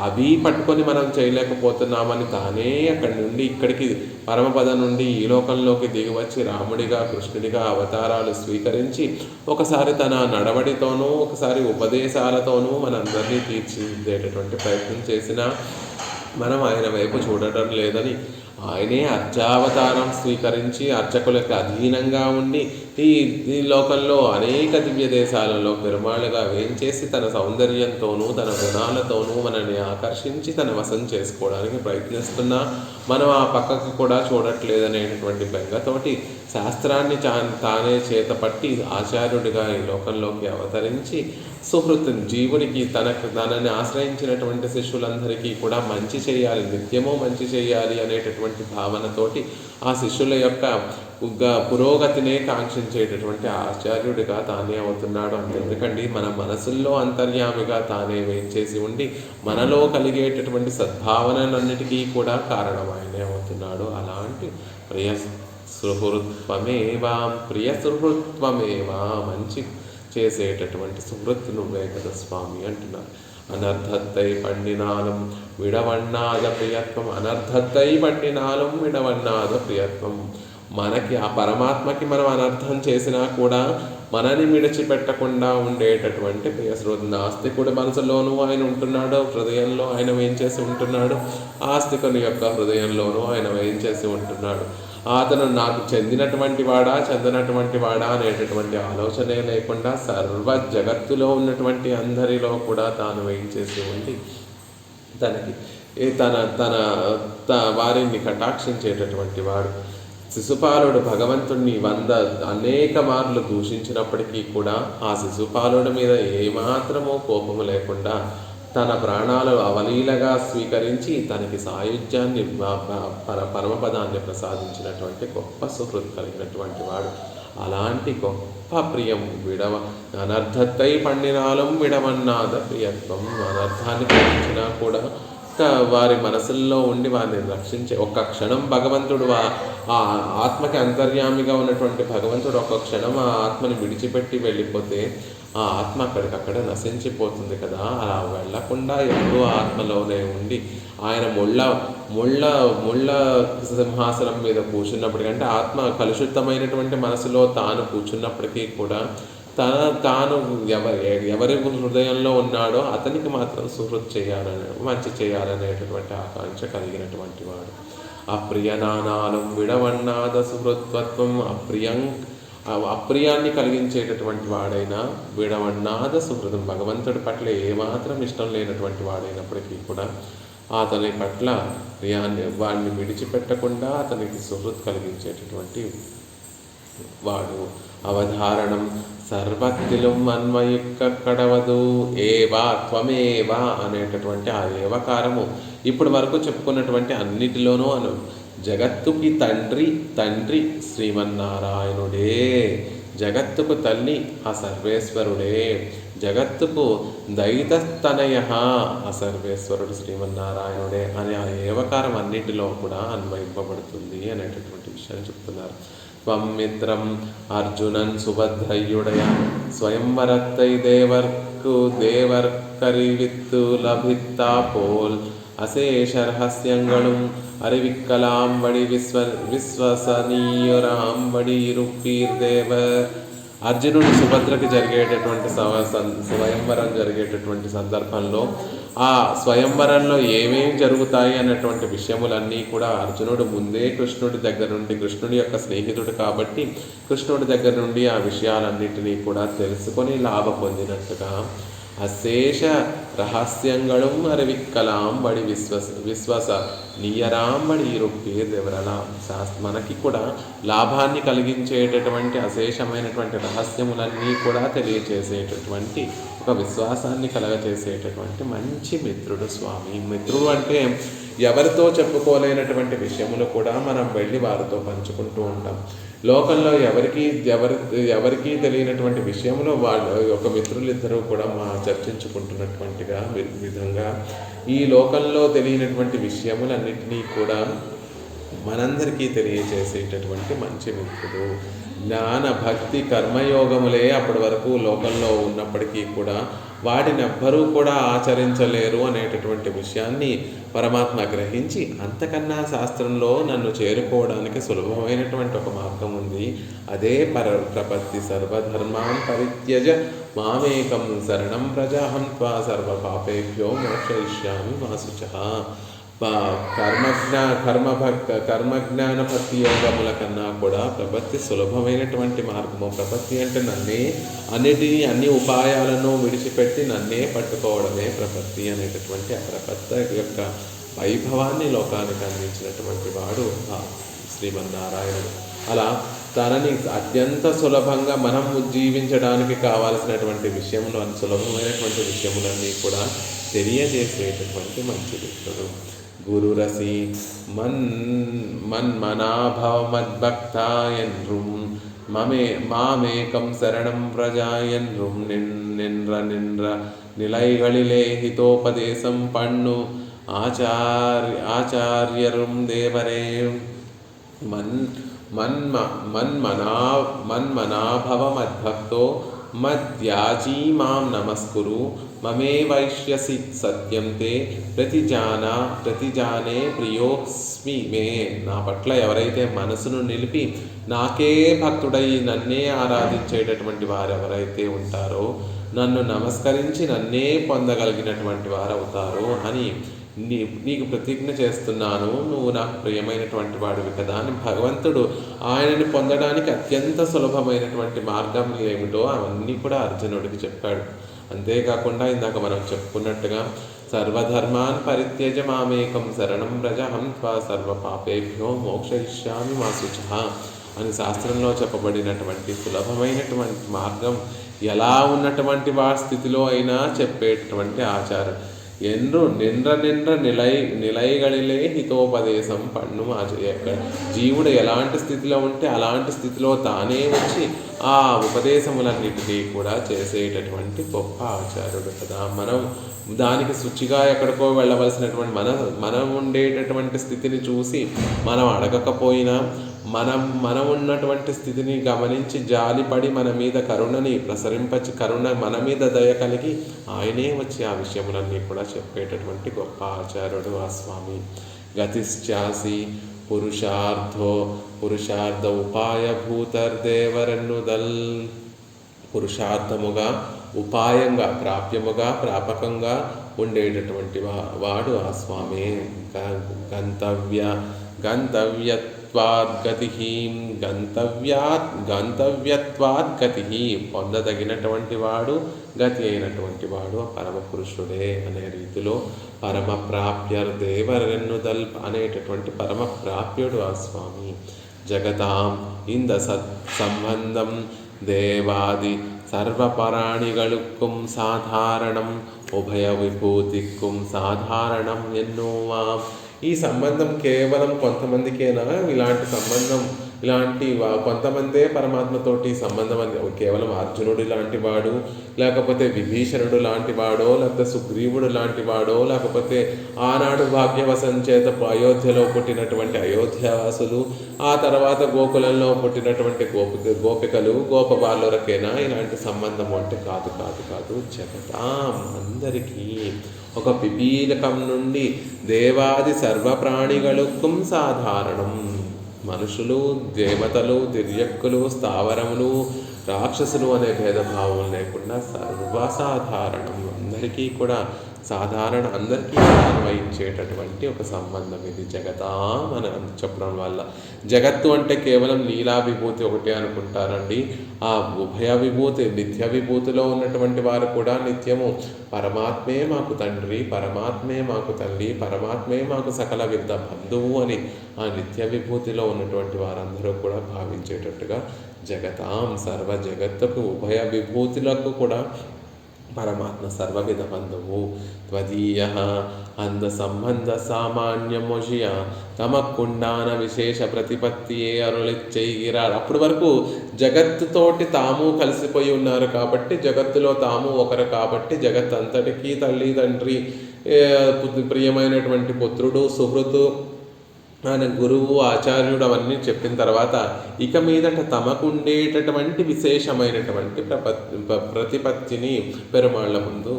అవి పట్టుకొని మనం చేయలేకపోతున్నామని తానే అక్కడి నుండి ఇక్కడికి పరమపద నుండి ఈ లోకంలోకి దిగివచ్చి రాముడిగా కృష్ణుడిగా అవతారాలు స్వీకరించి ఒకసారి తన నడవడితోనూ ఒకసారి ఉపదేశాలతోనూ మనందరినీ తీర్చిదిద్దేటటువంటి ప్రయత్నం చేసినా మనం ఆయన వైపు చూడటం లేదని ఆయనే అర్చావతారం స్వీకరించి అర్చకులకు అధీనంగా ఉండి ఈ లోకంలో అనేక దివ్య దేశాలలో పెరుమాళ్ళుగా వేంచేసి తన సౌందర్యంతోనూ తన గుణాలతోనూ మనల్ని ఆకర్షించి తన వశం చేసుకోవడానికి ప్రయత్నిస్తున్నా మనం ఆ పక్కకు కూడా చూడట్లేదనేటటువంటి బెంగతోటి శాస్త్రాన్ని తానే చేతపట్టి ఆచార్యుడిగా ఈ లోకంలోకి అవతరించి సుహృతుని జీవునికి తనని ఆశ్రయించినటువంటి శిష్యులందరికీ కూడా మంచి చేయాలి, నిత్యము మంచి చేయాలి అనేటటువంటి భావనతోటి ఆ శిష్యుల యొక్క పురోగతినే కాంక్షించేటటువంటి ఆచార్యుడిగా తానే అవుతున్నాడు. అంతెందుకండి, మన మనసుల్లో అంతర్యామిగా తానే వేయించేసి ఉండి మనలో కలిగేటటువంటి సద్భావనలన్నిటికీ కూడా కారణమైనే అవుతున్నాడు. అలాంటి ప్రియ సుహృత్వమేవా మంచి చేసేటటువంటి సుహృత్ నువ్వే కదా స్వామి అంటున్నారు. అనర్థత్తై పండినాలం విడవన్నాద ప్రియత్వం, అనర్థత్తై పండినాలం విడవన్నాద ప్రియత్వం. మనకి ఆ పరమాత్మకి మనం అనర్థం చేసినా కూడా మనని విడిచిపెట్టకుండా ఉండేటటువంటి ప్రియశ్రోతి. ఆస్తికుడి మనసులోనూ ఆయన ఉంటున్నాడు, హృదయంలో ఆయన వేయించేసి ఉంటున్నాడు. ఆస్తికుని యొక్క హృదయంలోనూ ఆయన వేయించేసి ఉంటున్నాడు. అతను నాకు చెందినటువంటి వాడా అనేటటువంటి ఆలోచనే లేకుండా సర్వ జగత్తులో ఉన్నటువంటి అందరిలో కూడా తాను వేయించేసి ఉండి తనకి తన వారిని కటాక్షించేటటువంటి వాడు. శిశుపాలుడు భగవంతుణ్ణి అనేక మార్లు దూషించినప్పటికీ కూడా ఆ శిశుపాలుడి మీద ఏమాత్రమో కోపము లేకుండా తన ప్రాణాలు అవలీలగా స్వీకరించి తనకి సాయుధ్యాన్ని పరమపదాన్ని ప్రసాదించినటువంటి గొప్ప సుహృత్ కలిగినటువంటి వాడు. అలాంటి గొప్ప ప్రియం అనర్థత్తై పండినాలం విడవన్నాద ప్రియత్వం. అనర్థాన్ని కలిగించినా కూడా వారి మనసుల్లో ఉండి వారిని రక్షించే ఒక్క క్షణం భగవంతుడు ఆ ఆత్మకి అంతర్యామిగా ఉన్నటువంటి భగవంతుడు ఒక క్షణం ఆ ఆత్మని విడిచిపెట్టి వెళ్ళిపోతే ఆ ఆత్మ అక్కడికక్కడ నశించిపోతుంది కదా. అలా వెళ్ళకుండా ఎప్పుడూ ఆత్మలోనే ఉండి ఆయన ముళ్ళ ముళ్ళ ముళ్ళ సింహాసనం మీద కూర్చున్నప్పటికంటే ఆత్మ కలుషితమైనటువంటి మనసులో తాను కూర్చున్నప్పటికీ కూడా తాను ఎవరి హృదయంలో ఉన్నాడో అతనికి మాత్రం సుహృత్ చేయాలనే మంచి చేయాలనేటటువంటి ఆకాంక్ష కలిగినటువంటి వాడు. అప్రియనానాలు విడవన్నాద సుహృత్వత్వం అప్రియాన్ని కలిగించేటటువంటి వాడైనా విడవన్నాద సుహృతం భగవంతుడి పట్ల ఏమాత్రం ఇష్టం లేనటువంటి వాడైనప్పటికీ కూడా అతని పట్ల వాడిని విడిచిపెట్టకుండా అతనికి సుహృత్ కలిగించేటటువంటి వాడు. అవధారణం సర్వత్తిలం అన్వయుక్క కడవదు ఏవా త్వమేవా అనేటటువంటి ఆ ఏవకారము ఇప్పటి వరకు చెప్పుకున్నటువంటి అన్నిటిలోనూ జగత్తుకి తండ్రి శ్రీమన్నారాయణుడే, జగత్తుకు తల్లి ఆ సర్వేశ్వరుడే, జగత్తుకు దైతస్తనయ ఆ సర్వేశ్వరుడు శ్రీమన్నారాయణుడే అనే ఆ ఏవకారం అన్నిటిలో కూడా అన్వయింపబడుతుంది అనేటటువంటి విషయాన్ని చెప్తున్నారు. త్వం మిత్రం అర్జునన్ సుభద్రయుడయ స్వయంవరత్తై దేవర్కరివిత్తు లభిత్తా పోల్ அசேஷ ரகசியங்களும் அறிவிக்கலாம்படி విశ్వసనీయురాంబడి రుక్పీర్ దేవ. అర్జునుడు సుభద్రకి జరిగేటటువంటి స్వయంవరం జరిగేటటువంటి సందర్భంలో ఆ స్వయంవరంలో ఏమేమి జరుగుతాయి అన్నటువంటి విషయములన్నీ కూడా అర్జునుడు ముందే కృష్ణుడి దగ్గర నుండి, కృష్ణుడి యొక్క స్నేహితుడు కాబట్టి కృష్ణుడి దగ్గర నుండి ఆ విషయాలన్నింటినీ కూడా తెలుసుకొని లాభ పొందినట్టుగా అశేష రహస్యంగళం అరవిక్కలాంబడి విశ్వస నీయరాంబడి రుక్కే దేవరలా. మనకి కూడా లాభాన్ని కలిగించేటటువంటి అశేషమైనటువంటి రహస్యములన్నీ కూడా తెలియచేసేటటువంటి ఒక విశ్వాసాన్ని కలగచేసేటటువంటి మంచి మిత్రుడు స్వామి. మిత్రుడు అంటే ఎవరితో చెప్పుకోలేనటువంటి విషయములు కూడా మనం వెళ్ళి వారితో పంచుకుంటూ ఉంటాం. లోకంలో ఎవరికి తెలియనటువంటి విషయంలో వాళ్ళు ఒక మిత్రులిద్దరూ కూడా చర్చించుకుంటున్నటువంటిగా విధంగా ఈ లోకంలో తెలియనటువంటి విషయములన్నింటినీ కూడా మనందరికీ తెలియచేసేటటువంటి మంచి మిత్రుడు. జ్ఞాన భక్తి కర్మయోగములే అప్పటి వరకు లోకంలో ఉన్నప్పటికీ కూడా వాటిని ఎవ్వరూ కూడా ఆచరించలేరు అనేటటువంటి విషయాన్ని పరమాత్మ గ్రహించి అంతకన్నా శాస్త్రంలో నన్ను చేరుకోవడానికి సులభమైనటువంటి ఒక మార్గం ఉంది. అదే ప్రపత్తి. సర్వధర్మాన్ పరిత్యజ మామేకం శరణం ప్రజాహం త్వా సర్వ పాపేభ్యో మోక్షయిష్యామి మా శుచః. కర్మజ్ఞాన భక్తి యోగముల కన్నా కూడా ప్రపత్తి సులభమైనటువంటి మార్గము. ప్రపత్తి అంటే అన్ని ఉపాయాలను విడిచిపెట్టి నన్నే పట్టుకోవడమే ప్రపత్తి అనేటటువంటి ఆ ప్రపత్తి యొక్క వైభవాన్ని లోకానికి అందించినటువంటి వాడు శ్రీమన్నారాయణుడు. అలా తనని అత్యంత సులభంగా మనం జీవించడానికి కావాల్సినటువంటి విషయములు సులభమైనటువంటి విషయములన్నీ కూడా తెలియజేసేటటువంటి మంచి వ్యక్తుడు. గురురసి మన్మనాభవమద్భక్తా என்றும் மாமேகம் சரணம் பிரஜா என்றும் நின்ற நிலைகளிலே ஹிதோபதேசம் பண்ணு ஆச்சாரியரும் தேவரே. మన్మనాభవమద్భక్తో మద్యాజీ మాం నమస్కురు మమే వైష్యసి సత్యం తే ప్రతిజానే ప్రియోస్మి మే. నా పట్ల ఎవరైతే మనసును నిలిపి నాకే భక్తుడై నన్నే ఆరాధించేటటువంటి వారెవరైతే ఉంటారో, నన్ను నమస్కరించి నన్నే పొందగలిగినటువంటి వారవుతారో అని నీకు ప్రతిజ్ఞ చేస్తున్నాను. నువ్వు నాకు ప్రియమైనటువంటి వాడివి కదా అని భగవంతుడు ఆయనని పొందడానికి అత్యంత సులభమైనటువంటి మార్గం ఏమిటో అవన్నీ కూడా అర్జునుడికి చెప్పాడు. అంతేకాకుండా ఇందాక మనం చెప్పుకున్నట్టుగా సర్వధర్మాన్ పరిత్యజ మామేకం శరణం ప్రజాహం త్వా సర్వ పాపేభ్యో మోక్షయిష్యామి మా శుచః అని శాస్త్రంలో చెప్పబడినటువంటి సులభమైనటువంటి మార్గం ఎలా ఉన్నటువంటి స్థితిలో అయినా చెప్పేటటువంటి ఆచారం. నిండ్ర నిలయగలిలే హితోపదేశం పన్ను జీవుడు ఎలాంటి స్థితిలో ఉంటే అలాంటి స్థితిలో తానే వచ్చి ఆ ఉపదేశములన్నిటికీ కూడా చేసేటటువంటి గొప్ప ఆచార్యుడు కదా. మనం దానికి శుచిగా ఎక్కడికో వెళ్ళవలసినటువంటి మనం ఉండేటటువంటి స్థితిని చూసి మనం అడగకపోయినా మనం ఉన్నటువంటి స్థితిని గమనించి జాలిపడి మన మీద కరుణని ప్రసరింపచి మన మీద దయ కలిగి ఆయనే వచ్చి ఆ విషయములన్నీ కూడా చెప్పేటటువంటి గొప్ప ఆచార్యుడు ఆ స్వామి. గతిశ్చాసి పురుషార్థ ఉపాయభూతర్దేవరన్నుదల్. పురుషార్థముగా ఉపాయంగా ప్రాపకంగా ఉండేటటువంటి వాడు ఆ స్వామి. గంతవ్యత్వాద్గతి పొందదగినటువంటి వాడు, గతి అయినటువంటి వాడు పరమ పురుషుడే అనే రీతిలో పరమ ప్రాప్యర్దేవరెన్నుదల్ అనేటటువంటి పరమ ప్రాప్యుడు ఆ స్వామి. జగతాం ఇంద సంబంధం దేవాది సర్వపరాణిగళుక్కుం సాధారణం ఉభయ విభూతిక్కుం సాధారణం ఎన్నోవాం. ఈ సంబంధం కేవలం కొంతమందికేనా? ఇలాంటి సంబంధం కొంతమందే పరమాత్మతోటి సంబంధం అని కేవలం అర్జునుడు లాంటి వాడు, లేకపోతే విభీషణుడు లాంటి వాడో, లేకపోతే సుగ్రీవుడు లాంటి వాడో, లేకపోతే ఆనాడు భాగ్యవశం చేత అయోధ్యలో పుట్టినటువంటి అయోధ్యావాసులు, ఆ తర్వాత గోకులంలో పుట్టినటువంటి గోపికలు గోపబాలురకేనా ఇలాంటి సంబంధం అంటే కాదు. జగతాం అందరికీ ఒక పిపీలకం నుండి దేవాది సర్వప్రాణిగళుక్కుం సాధారణం. మనుషులు, దేవతలు, దివ్యక్కులు, స్థావరములు, రాక్షసులు అనే భేదభావం లేకుండా సర్వసాధారణం అందరికీ కూడా అందరికీ అన్వయించేటటువంటి ఒక సంబంధం ఇది జగతాం అని చెప్పడం వల్ల. జగత్తు అంటే కేవలం లీలా విభూతి ఒకటే అనుకుంటారండి. ఆ ఉభయ విభూతి నిత్య విభూతిలో ఉన్నటువంటి వారు కూడా నిత్యము పరమాత్మే మాకు తండ్రి, పరమాత్మే మాకు తల్లి, పరమాత్మే మాకు సకల విధ బంధువు అని ఆ నిత్య విభూతిలో ఉన్నటువంటి వారందరూ కూడా భావించేటట్టుగా జగతాం సర్వ జగత్తుకు ఉభయ విభూతులకు కూడా పరమాత్మ సర్వవిధ బంధువు. త్వదీయ అంద సంబంధ సామాన్యమోషియ తమకుండాన విశేష ప్రతిపత్తియే అరుళిచ్చైగిరారు. అప్పటి వరకు జగత్తుతోటి తాము కలిసిపోయి ఉన్నారు కాబట్టి, జగత్తులో తాము ఒకరు కాబట్టి, జగత్ అంతటికీ తల్లి తండ్రి ప్రియమైనటువంటి పుత్రుడు సుహృతు ఆయన గురువు ఆచార్యుడు అవన్నీ చెప్పిన తర్వాత ఇక మీదట తమకుండేటటువంటి విశేషమైనటువంటి ప్రతిపత్తిని పెరుమాళ్ళ ముందు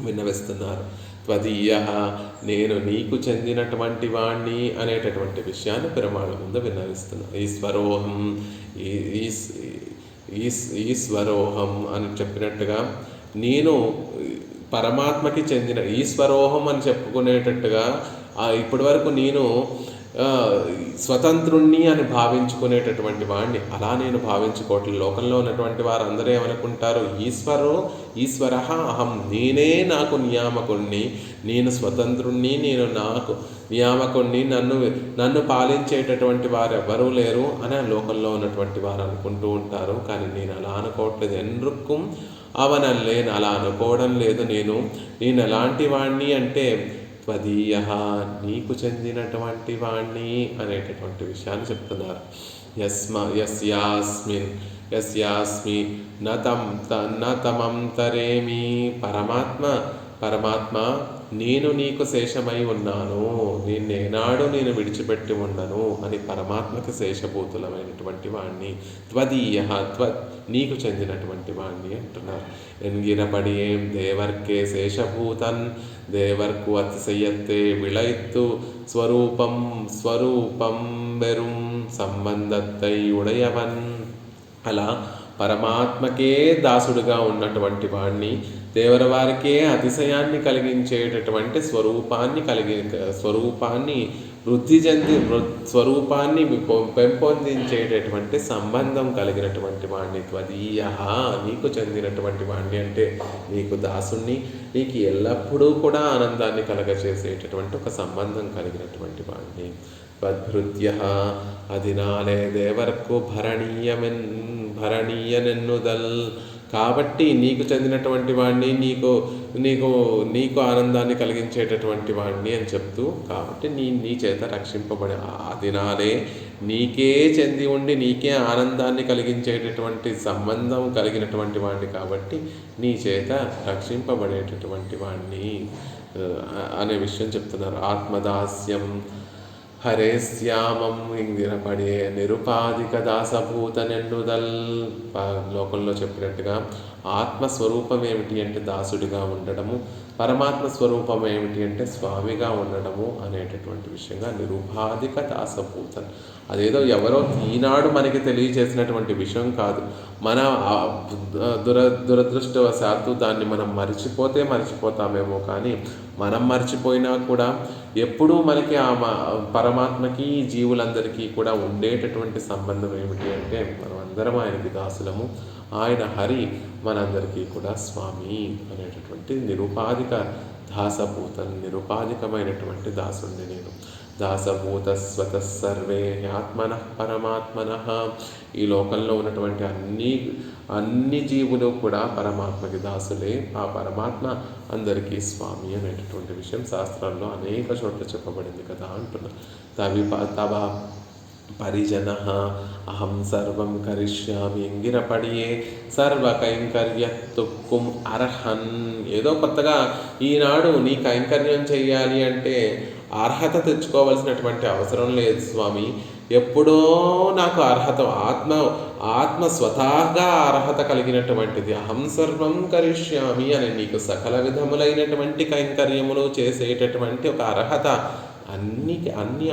విన్నవిస్తున్నారు. త్వదీయ నేను నీకు చెందినటువంటి వాణ్ణి అనేటటువంటి విషయాన్ని పెరుమాళ్ళ ముందు విన్నవిస్తున్నారు. ఈశ్వరోహం అని చెప్పినట్టుగా నేను పరమాత్మకి చెందిన ఈశ్వరోహం అని చెప్పుకునేటట్టుగా ఇప్పటి వరకు నేను స్వతంత్రుణ్ణి అని భావించుకునేటటువంటి వాడిని అలా నేను భావించుకోవట్లేదు. లోకంలో ఉన్నటువంటి వారు అందరూ ఏమనుకుంటారు, ఈశ్వర అహం, నేనే నాకు నియామకుణ్ణి, నేను స్వతంత్రుణ్ణి, నేను నాకు నియామకుణ్ణి, నన్ను పాలించేటటువంటి వారు ఎవరూ లేరు అని లోకంలో ఉన్నటువంటి వారు అనుకుంటూ ఉంటారు. కానీ నేను అలా అనుకోవట్లేదు. ఎన్రుక్కుం అవనల్లేను, అలా అనుకోవడం లేదు. నేను ఎలాంటి వాణ్ణి అంటే త్వదీయ నీకు చెందినటువంటి వాణ్ణి అనేటటువంటి విషయాన్ని చెప్తున్నారు. యస్యాస్మి నతమం తరేమి. పరమాత్మ నేను నీకు శేషమై ఉన్నాను, నిన్నేనాడు నేను విడిచిపెట్టి ఉండను అని పరమాత్మకి శేషభూతులమైనటువంటి వాణ్ణి. త్వదీయ నీకు చెందినటువంటి వాణ్ణి అంటున్నారు. ఎన్గిరపడియేం దేవర్కే శేషభూతన్ దేవర్కు అతిశయత్తే విళయిత్తు స్వరూపం వెరుం సంబంధత్తై ఉడయవన్. అలా పరమాత్మకే దాసుడుగా ఉన్నటువంటి వాణ్ణి, దేవర వారికే అతిశయాన్ని కలిగించేటటువంటి స్వరూపాన్ని వృద్ధి చెంది స్వరూపాన్ని పెంపొందించేటటువంటి సంబంధం కలిగినటువంటి వాణ్ణి. త్వదీయ నీకు చెందినటువంటి వాణ్ణి అంటే నీకు దాసుణ్ణి, నీకు ఎల్లప్పుడూ కూడా ఆనందాన్ని కలగచేసేటటువంటి ఒక సంబంధం కలిగినటువంటి వాణ్ణి. త్వద్భృత్య అదినాలే దేవర్కు భరణీయనెన్నుదల్. కాబట్టి నీకు చెందినటువంటి వాడిని, నీకు ఆనందాన్ని కలిగించేటటువంటి వాడిని అని చెప్తూ, కాబట్టి నీ చేత రక్షింపబడి అదినాలే నీకే చెంది ఉండి నీకే ఆనందాన్ని కలిగించేటటువంటి సంబంధం కలిగినటువంటి వాడిని కాబట్టి నీ చేత రక్షింపబడేటటువంటి వాడిని అనే విషయం చెప్తున్నారు. ఆత్మదాస్యం హరే శ్యామం ఇందిరపడే నిరుపాధిక దాసభూత నెన్నుదల్. లోకంలో చెప్పినట్టుగా ఆత్మస్వరూపం ఏమిటి అంటే దాసుడిగా ఉండడము, పరమాత్మ స్వరూపం ఏమిటి అంటే స్వామిగా ఉండడము అనేటటువంటి విషయంగా నిరుపాధిక దాసభూతన్. అదేదో ఎవరో ఈనాడు మనకి తెలియజేసినటువంటి విషయం కాదు. మన దురదృష్టవశాత్తు దాన్ని మనం మర్చిపోతామేమో, కానీ మనం మర్చిపోయినా కూడా ఎప్పుడూ మనకి ఆ పరమాత్మకి జీవులందరికీ కూడా ఉండేటటువంటి సంబంధం ఏమిటి అంటే మనం అందరం ఆయనకి దాసులము, ఆయన హరి మనందరికీ కూడా స్వామి అనేటటువంటి నిరుపాధిక దాసభూతన్. నిరుపాధికమైనటువంటి దాసుడిని నేను. దాసభూత స్వతః సర్వే ఆత్మన పరమాత్మన. ఈ లోకంలో ఉన్నటువంటి అన్ని జీవులు కూడా పరమాత్మకి దాసులే. ఆ పరమాత్మ అందరికీ స్వామి అనేటటువంటి విషయం శాస్త్రాల్లో అనేక చోట్ల చెప్పబడింది కదా అంటున్నారు. తవ పరిజన అహం సర్వం కరిష్యామి ఎంగిరపడియే సర్వ కైంకర్యత్తుక్కుం అర్హన్. ఏదో కొత్తగా ఈనాడు నీ కైంకర్యం చేయాలి అంటే అర్హత తెచ్చుకోవాల్సినటువంటి అవసరం లేదు స్వామి. ఎప్పుడో నాకు అర్హత ఆత్మ స్వతహాగా అర్హత కలిగినటువంటిది. అహం సర్వం కరిష్యామి అని నీకు సకల విధములైనటువంటి కైంకర్యములు చేసేటటువంటి ఒక అర్హత అన్ని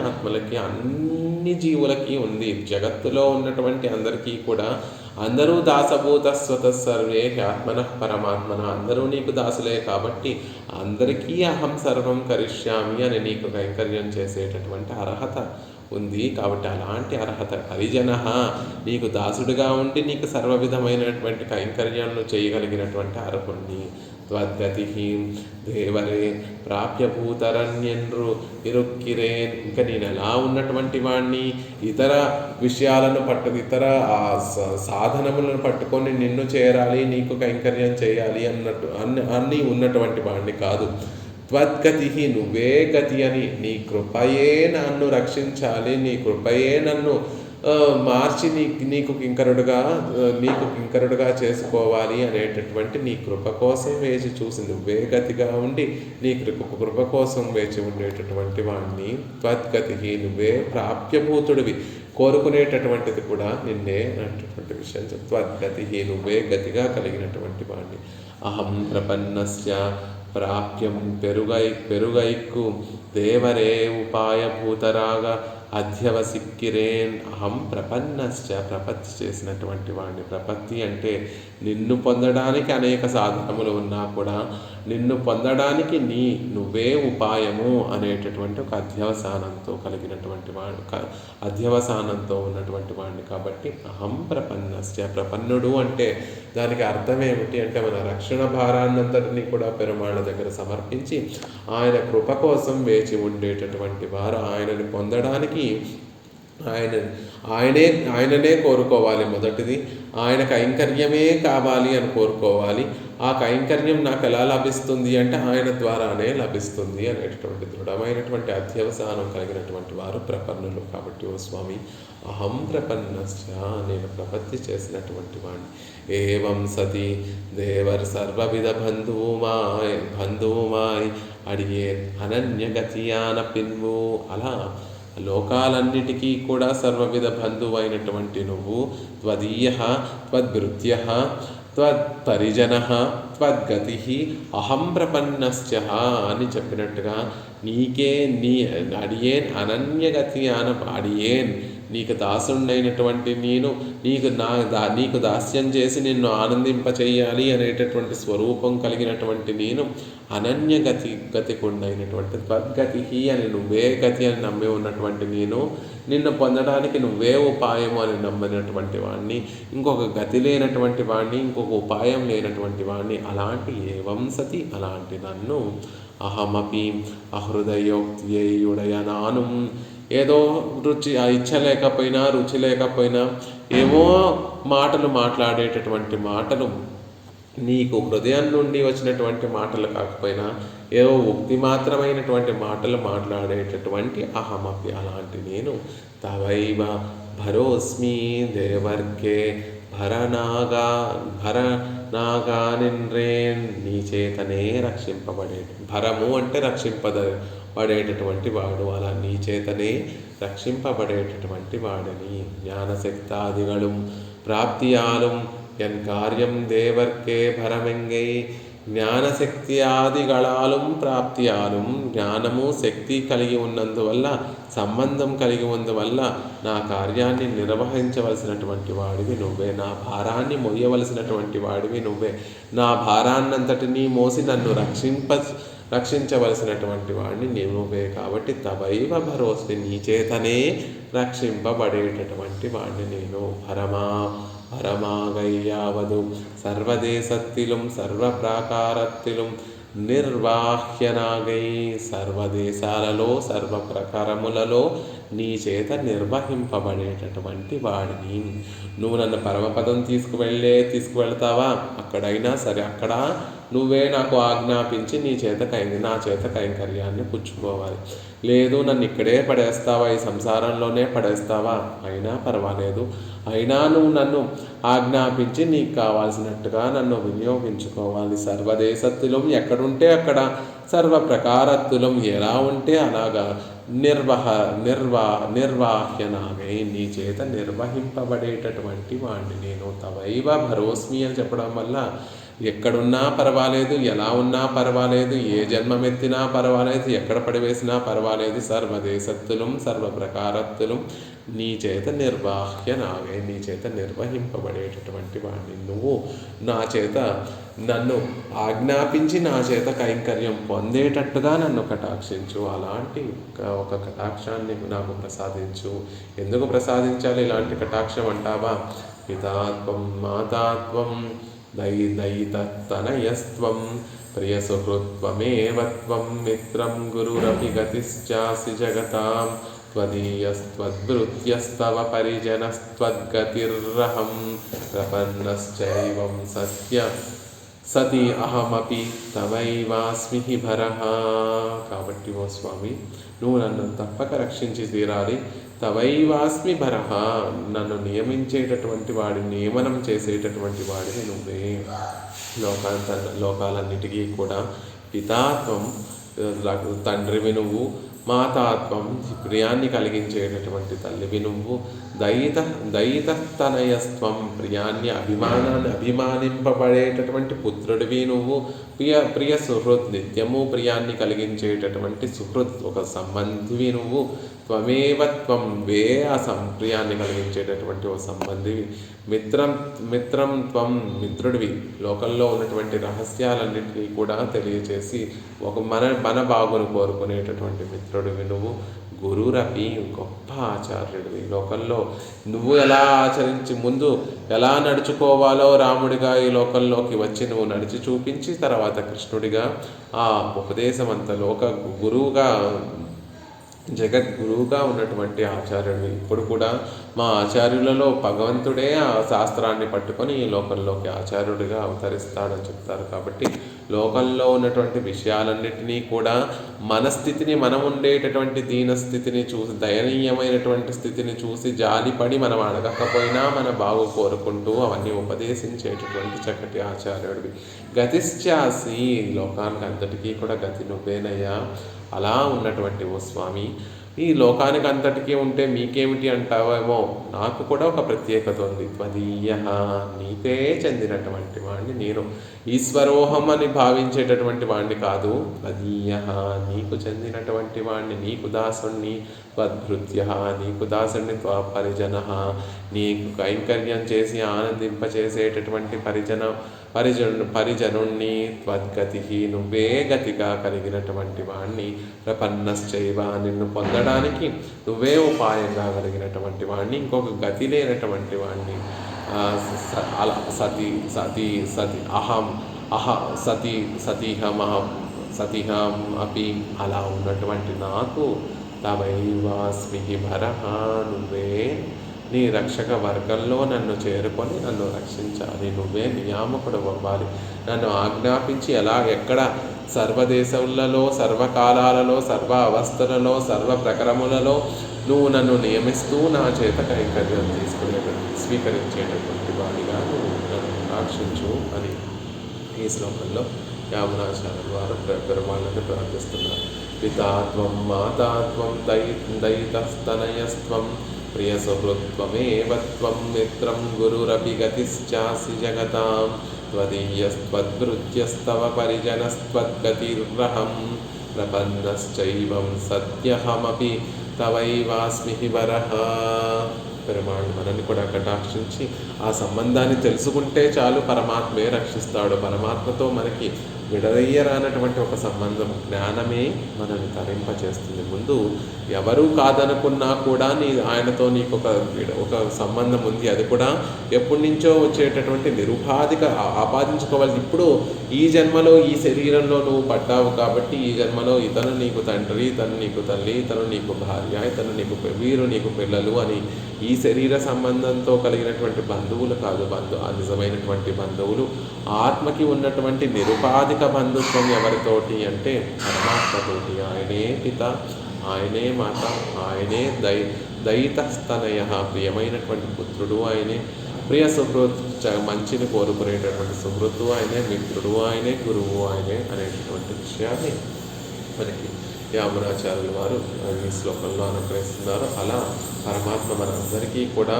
ఆత్మలకి అన్ని జీవులకి ఉంది. జగత్తులో ఉన్నటువంటి అందరికీ కూడా అందరూ దాసభూత స్వతః సర్వే ఆత్మన పరమాత్మన. అందరూ నీకు దాసులే కాబట్టి అందరికీ అహం సర్వం కరిష్యామి అని నీకు కైంకర్యం చేసేటటువంటి అర్హత ఉంది. కాబట్టి అలాంటి అర్హత హరిజన నీకు దాసుడిగా ఉండి నీకు సర్వ విధమైనటువంటి కైంకర్యాలను చేయగలిగినటువంటి అర్హుణ్ణి. త్వద్గతి దేవరే ప్రాప్యభూతరణ్యన్రు ఇరుక్కిరేన్. ఇంకా నేను ఎలా ఉన్నటువంటి వాడిని ఇతర విషయాలను ఇతర సాధనములను పట్టుకొని నిన్ను చేరాలి, నీకు కైంకర్యం చేయాలి అన్నీ ఉన్నటువంటి వాడిని కాదు. త్వద్గతి నువ్వే గతి అని, నీ కృపయే నన్ను రక్షించాలి, నీ కృపయే నన్ను మార్చి నీకు కింకరుడుగా చేసుకోవాలి అనేటటువంటి నీ కృప కోసం వేచి చూసి నువ్వే గతిగా ఉండి నీ కృప కోసం వేచి ఉండేటటువంటి వాడిని. త్వద్గతి నువ్వే ప్రాప్యభూతుడివి, కోరుకునేటటువంటిది కూడా నిన్నే అనేటటువంటి విషయం. త్వద్గతి నువ్వే గతిగా కలిగినటువంటి వాడిని. అహం ప్రపన్నస్య ప్రాప్యం పెరుగైక్కు దేవరే ఉపాయభూతరాగ అధ్యవసిక్కిరేన్. అహం ప్రపన్నశ్చ ప్రపత్తి చేసినటువంటి వాడిని. ప్రపత్తి అంటే నిన్ను పొందడానికి అనేక సాధనములు ఉన్నా కూడా నిన్ను పొందడానికి నువ్వే ఉపాయము అనేటటువంటి ఒక అధ్యవసానంతో కలిగినటువంటి వాడు, అధ్యవసానంతో ఉన్నటువంటి వాడిని. కాబట్టి అహం ప్రపన్నశ్చ. ప్రపన్నుడు అంటే దానికి అర్థం ఏమిటి అంటే మన రక్షణ భారాన్నంతటినీ కూడా పెరుమాళ్ళ దగ్గర సమర్పించి ఆయన కృప కోసం వేచి ఉండేటటువంటి వారు ఆయనని పొందడానికి ఆయననే కోరుకోవాలి. మొదటిది ఆయన కైంకర్యమే కావాలి అని కోరుకోవాలి. ఆ కైంకర్యం నాకు ఎలా లభిస్తుంది అంటే ఆయన ద్వారానే లభిస్తుంది అనేటటువంటి దృఢమైనటువంటి అధ్యవసానం కలిగినటువంటి వారు ప్రపన్నులు. కాబట్టి ఓ స్వామి అహం ప్రపన్నశ్చ నేను ప్రపత్తి చేసినటువంటి వాడిని. ఏవం సతి దేవర్ సర్వవిధ బంధువుమాయ్ అడిగే అనన్యగతియాన పిన్వు. అలా లోకాలన్నిటికీ కూడా సర్వవిధ బంధువైనటువంటి నువ్వు త్వదీయ త్వద్భృత్య త్వత్పరిజన త్వద్గతి అహం ప్రపన్నశ్చ అని చెప్పినట్టుగా నీకే అడియేన్ అనన్యగతి అడియేన్ నీకు దాసుండైనటువంటి నేను నీకు దాస్యం చేసి నిన్ను ఆనందింపచేయాలి అనేటటువంటి స్వరూపం కలిగినటువంటి నేను గతికుండైనటువంటి త్వద్గతి అని నువ్వే గతి అని నమ్మి ఉన్నటువంటి నేను నిన్ను పొందడానికి నువ్వే ఉపాయము అని నమ్మినటువంటి వాడిని, ఇంకొక గతి లేనటువంటి వాడిని, ఇంకొక ఉపాయం లేనటువంటి వాడిని. అలాంటి ఏవం సతి అలాంటి నన్ను అహమపి అహృదయోక్తియుడయనాను. ఏదో ఇచ్చ లేకపోయినా రుచి లేకపోయినా ఏవో మాటలు మాట్లాడేటటువంటి మాటలు నీకు హృదయం నుండి వచ్చినటువంటి మాటలు కాకపోయినా ఏవో ఉక్తి మాత్రమైనటువంటి మాటలు మాట్లాడేటటువంటి అహమపి, అలాంటి నేను తవైవ భరోస్మి దేవర్గే భరనాగా నిన్రేన్, నీ చేతనే రక్షింపబడే, భరము అంటే పడేటటువంటి వాడు, అలా నీ చేతనే రక్షింపబడేటటువంటి వాడిని. జ్ఞానశక్తాదిగళం ప్రాప్తియాலும் என் காரியம் தேவர்க்கே பரமெங்கை, జ్ఞానశక్తి ఆదిగళాலும் ప్రాప్తియాலும், జ్ఞానము శక్తి కలిగి ఉన్నందువల్ల, సంబంధం కలిగి ఉన్నందువల్ల నా కార్యాన్ని నిర్వహించవలసినటువంటి వాడివి నువ్వే, నా భారాన్ని మొయ్యవలసినటువంటి వాడివి నువ్వే, నా భారాన్నంతటినీ మోసి నన్ను రక్షించవలసినటువంటి వాడిని నువ్వే. కాబట్టి తవైవ భరోస్మి, నీ చేతనే రక్షింపబడేటటువంటి వాడిని నేను. பரமாகையாவது சர்வதேசத்திலும் சர்வ ప్రాకారத்திலும் నిర్వాహ్యనాగై, సర్వదేశాలలో సర్వ ప్రకారములలో నీ చేత నిర్వహింపబడేటటువంటి వాడిని. నువ్వు నన్ను పరమపదం తీసుకువెళ్తావా, అక్కడైనా సరే అక్కడ నువ్వే నాకు ఆజ్ఞాపించి నా చేత కైంకర్యాన్ని పుచ్చుకోవాలి. లేదు నన్ను ఇక్కడే పడేస్తావా, ఈ సంసారంలోనే పడేస్తావా, అయినా పర్వాలేదు, అయినా నువ్వు నన్ను ఆజ్ఞాపించి నీకు కావాల్సినట్టుగా నన్ను వినియోగించుకోవాలి. సర్వదేశత్తులం, ఎక్కడుంటే అక్కడ, సర్వ ప్రకారత్తులం, ఎలా ఉంటే అలాగా, నిర్వాహ్యనాగై, నీ చేత నిర్వహింపబడేటటువంటి వాడిని నేను. తవైవ భరోస్మి అని చెప్పడం వల్ల ఎక్కడున్నా పర్వాలేదు, ఎలా ఉన్నా పర్వాలేదు, ఏ జన్మమెత్తినా పర్వాలేదు, ఎక్కడ పడివేసినా పర్వాలేదు, సర్వదేశత్తులం సర్వ ప్రకారత్తులం నీ చేత నిర్వాహ్యనాగే, నీ చేత నిర్వహింపబడేటటువంటి వాడిని నువ్వు. నా చేత నన్ను ఆజ్ఞాపించి నా చేత కైంకర్యం పొందేటట్టుగా నన్ను కటాక్షించు. అలాంటి ఒక కటాక్షాన్ని నాకు ప్రసాదించు. ఎందుకు ప్రసాదించాలి ఇలాంటి కటాక్షం అంటావా? పితాత్వం మాతాత్వం దయితనయస్త్వం ప్రియసుహృత్వమేవత్వం మిత్రం గురురపి గతిశ్చాసి జగతాం త్వదీయస్త్వద్భృత్యస్తవ పరిజనస్త్వద్గతిర్రహం ప్రపన్నశ్చైవం సతి అహమపి తవైవాస్మి భరః. కాబట్టి ఓ స్వామి, నువ్వు నన్ను తప్పక రక్షించి తీరాలి. తవైవాస్మి భరః, నన్ను నియమించేటటువంటి వాడిని, నియమనం చేసేటటువంటి వాడిని నువ్వే. లోకాలన్నిటికీ కూడా పితాత్వం తండ్రివి నువ్వు, మాతాత్వం ప్రియాన్ని కలిగించేటటువంటి తల్లివి నువ్వు, దయితనయస్త్వం ప్రియాన్ని అభిమానింపబడేటటువంటి పుత్రుడివి నువ్వు, ప్రియ సుహృత్ నిత్యము ప్రియాన్ని కలిగించేటటువంటి సుహృత్ ఒక సంబంధివి నువ్వు, త్వమేవత్వం వే ఆ ప్రియాన్ని కలిగించేటటువంటి ఒక సంబంధివి, మిత్రం త్వం మిత్రుడివి, లోకంలో ఉన్నటువంటి రహస్యాలన్నింటినీ కూడా తెలియచేసి ఒక మన బాగును కోరుకునేటటువంటి మిత్రుడివి నువ్వు, గురురపి గొప్ప ఆచార్యుడివి. లోకంలో నువ్వు ఎలా ఆచరించి ముందు ఎలా నడుచుకోవాలో రాముడిగా ఈ లోకంలోకి వచ్చి నువ్వు నడిచి చూపించి తర్వాత కృష్ణుడిగా ఆ ఉపదేశం అంతా గురువుగా జగద్గురువుగా ఉన్నటువంటి ఆచార్యుడు. ఇప్పుడు కూడా మా ఆచార్యులలో భగవంతుడే ఆ శాస్త్రాన్ని పట్టుకొని ఈ లోకంలోకి ఆచార్యుడిగా అవతరిస్తాడని చెప్తారు. కాబట్టి లోకంలో ఉన్నటువంటి విషయాలన్నిటినీ కూడా మన స్థితిని, మనం ఉండేటటువంటి దీనస్థితిని చూసి, దయనీయమైనటువంటి స్థితిని చూసి జాలిపడి మనం అడగకపోయినా మన బాగు కోరుకుంటూ అవన్నీ ఉపదేశించేటటువంటి చక్కటి ఆచార్యుడివి. గతిశ్చాసి, లోకానికి అంతటికీ కూడా గతి నువ్వేనయ్యా. అలా ఉన్నటువంటి ఓ స్వామి, ఈ లోకానికి అంతటికీ ఉంటే మీకేమిటి అంటావేమో, నాకు కూడా ఒక ప్రత్యేకత ఉంది. త్వదీయ, నీకే చెందినటువంటి వాడిని నేను. ఈశ్వరోహం అని భావించేటటువంటి వాడిని కాదు. త్వదీయ, నీకు చెందినటువంటి వాడిని, నీకు దాసుణ్ణి. త్వద్భృత్య, నీకు దాసుణ్ణి. త్వపరిజన, నీకు కైంకర్యం చేసి ఆనందింపచేసేటటువంటి పరిజనుణ్ణి. త్వద్గతి, నువ్వే గతిగా కలిగినటువంటి వాణ్ణి. ప్రపన్నశ్చైవ, నిన్ను పొందడానికి నువ్వే ఉపాయంగా కలిగినటువంటి వాణ్ణి, ఇంకొక గతి లేనటువంటి వాణ్ణి. సతిహం అపి, అలా ఉన్నటువంటి నాకు తవైవాస్మి భరః, నువ్వే నీ రక్షక వర్గంలో నన్ను చేరుకొని నన్ను రక్షించాలి. నువ్వే నియామకుడు అవ్వాలి. నన్ను ఆజ్ఞాపించి ఎక్కడ సర్వదేశములలో, సర్వకాలాలలో, సర్వ అవస్థలలో, సర్వ ప్రకరములలో నువ్వు నన్ను నియమిస్తూ నా చేత కైంకర్యం స్వీకరించేటటువంటి వాడిగా నువ్వు నన్ను రక్షించు అని ఈ శ్లోకంలో యామునాచార్యుల వారు పెరుమాళ్ళని ప్రార్థిస్తున్నారు. పితాత్వం మాతాత్వం దయితస్తనయస్త్వం ప్రియసుహృత్వమేవ త్వం మిత్రం గురురపి గతిశ్చాసి జగతాం త్వదీయస్త్వద్భృత్యస్తవ పరిజనస్త్వద్గతిర్రహం ప్రపన్నశ్చైవం సద్యహమపి తవైవాస్మి వరః. పెరుమాళ్ళు మనల్ని కూడా కటాక్షించి ఆ సంబంధాన్ని తెలుసుకుంటే చాలు, పరమాత్మే రక్షిస్తాడు. పరమాత్మతో మనకి విడదయ్యరానటువంటి ఒక సంబంధం, జ్ఞానమే మనల్ని తరింపచేస్తుంది. ముందు ఎవరూ కాదనుకున్నా కూడా ఆయనతో నీకు ఒక సంబంధం ఉంది. అది కూడా ఎప్పటి నుంచో వచ్చేటటువంటి నిరుపాధిక ఆపాదించుకోవాలి. ఇప్పుడు ఈ జన్మలో ఈ శరీరంలో నువ్వు పడ్డావు కాబట్టి ఈ జన్మలో ఇతను నీకు తండ్రి, ఇతను నీకు తల్లి, ఇతను నీకు భార్య, ఇతను నీకు వీరు నీకు పిల్లలు అని ఈ శరీర సంబంధంతో కలిగినటువంటి బంధువులు కాదు. నిజమైనటువంటి బంధువులు ఆత్మకి ఉన్నటువంటి నిరుపాధిక బంధుత్వం ఎవరితోటి అంటే పరమాత్మతోటి. ఆయనే పిత, ఆయనే మాత, ఆయనే దయితస్తనయ ప్రియమైనటువంటి పుత్రుడు ఆయనే, ప్రియ సుహృత్ మంచిని కోరుకునేటటువంటి సుహృత్తు ఆయనే, మిత్రుడు ఆయనే, గురువు ఆయనే అనేటటువంటి విషయాన్ని మనకి యామునాచార్యుల వారు ఈ శ్లోకంలో అనుగ్రహిస్తున్నారు. అలా పరమాత్మ మనందరికీ కూడా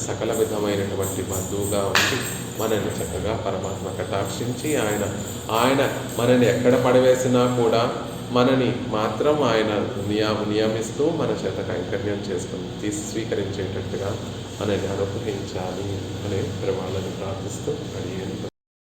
సకల విధమైనటువంటి బంధువుగా ఉండి మనల్ని చక్కగా పరమాత్మ కటాక్షించి ఆయన మనని ఎక్కడ పడవేసినా కూడా మనని మాత్రం ఆయన నియమిస్తూ మన చేత కైంకర్యం చేసుకుని స్వీకరించేటట్టుగా మనల్ని అనుగ్రహించాలి అనే ప్రమాణాలను ప్రార్థిస్తూ అడిగాను.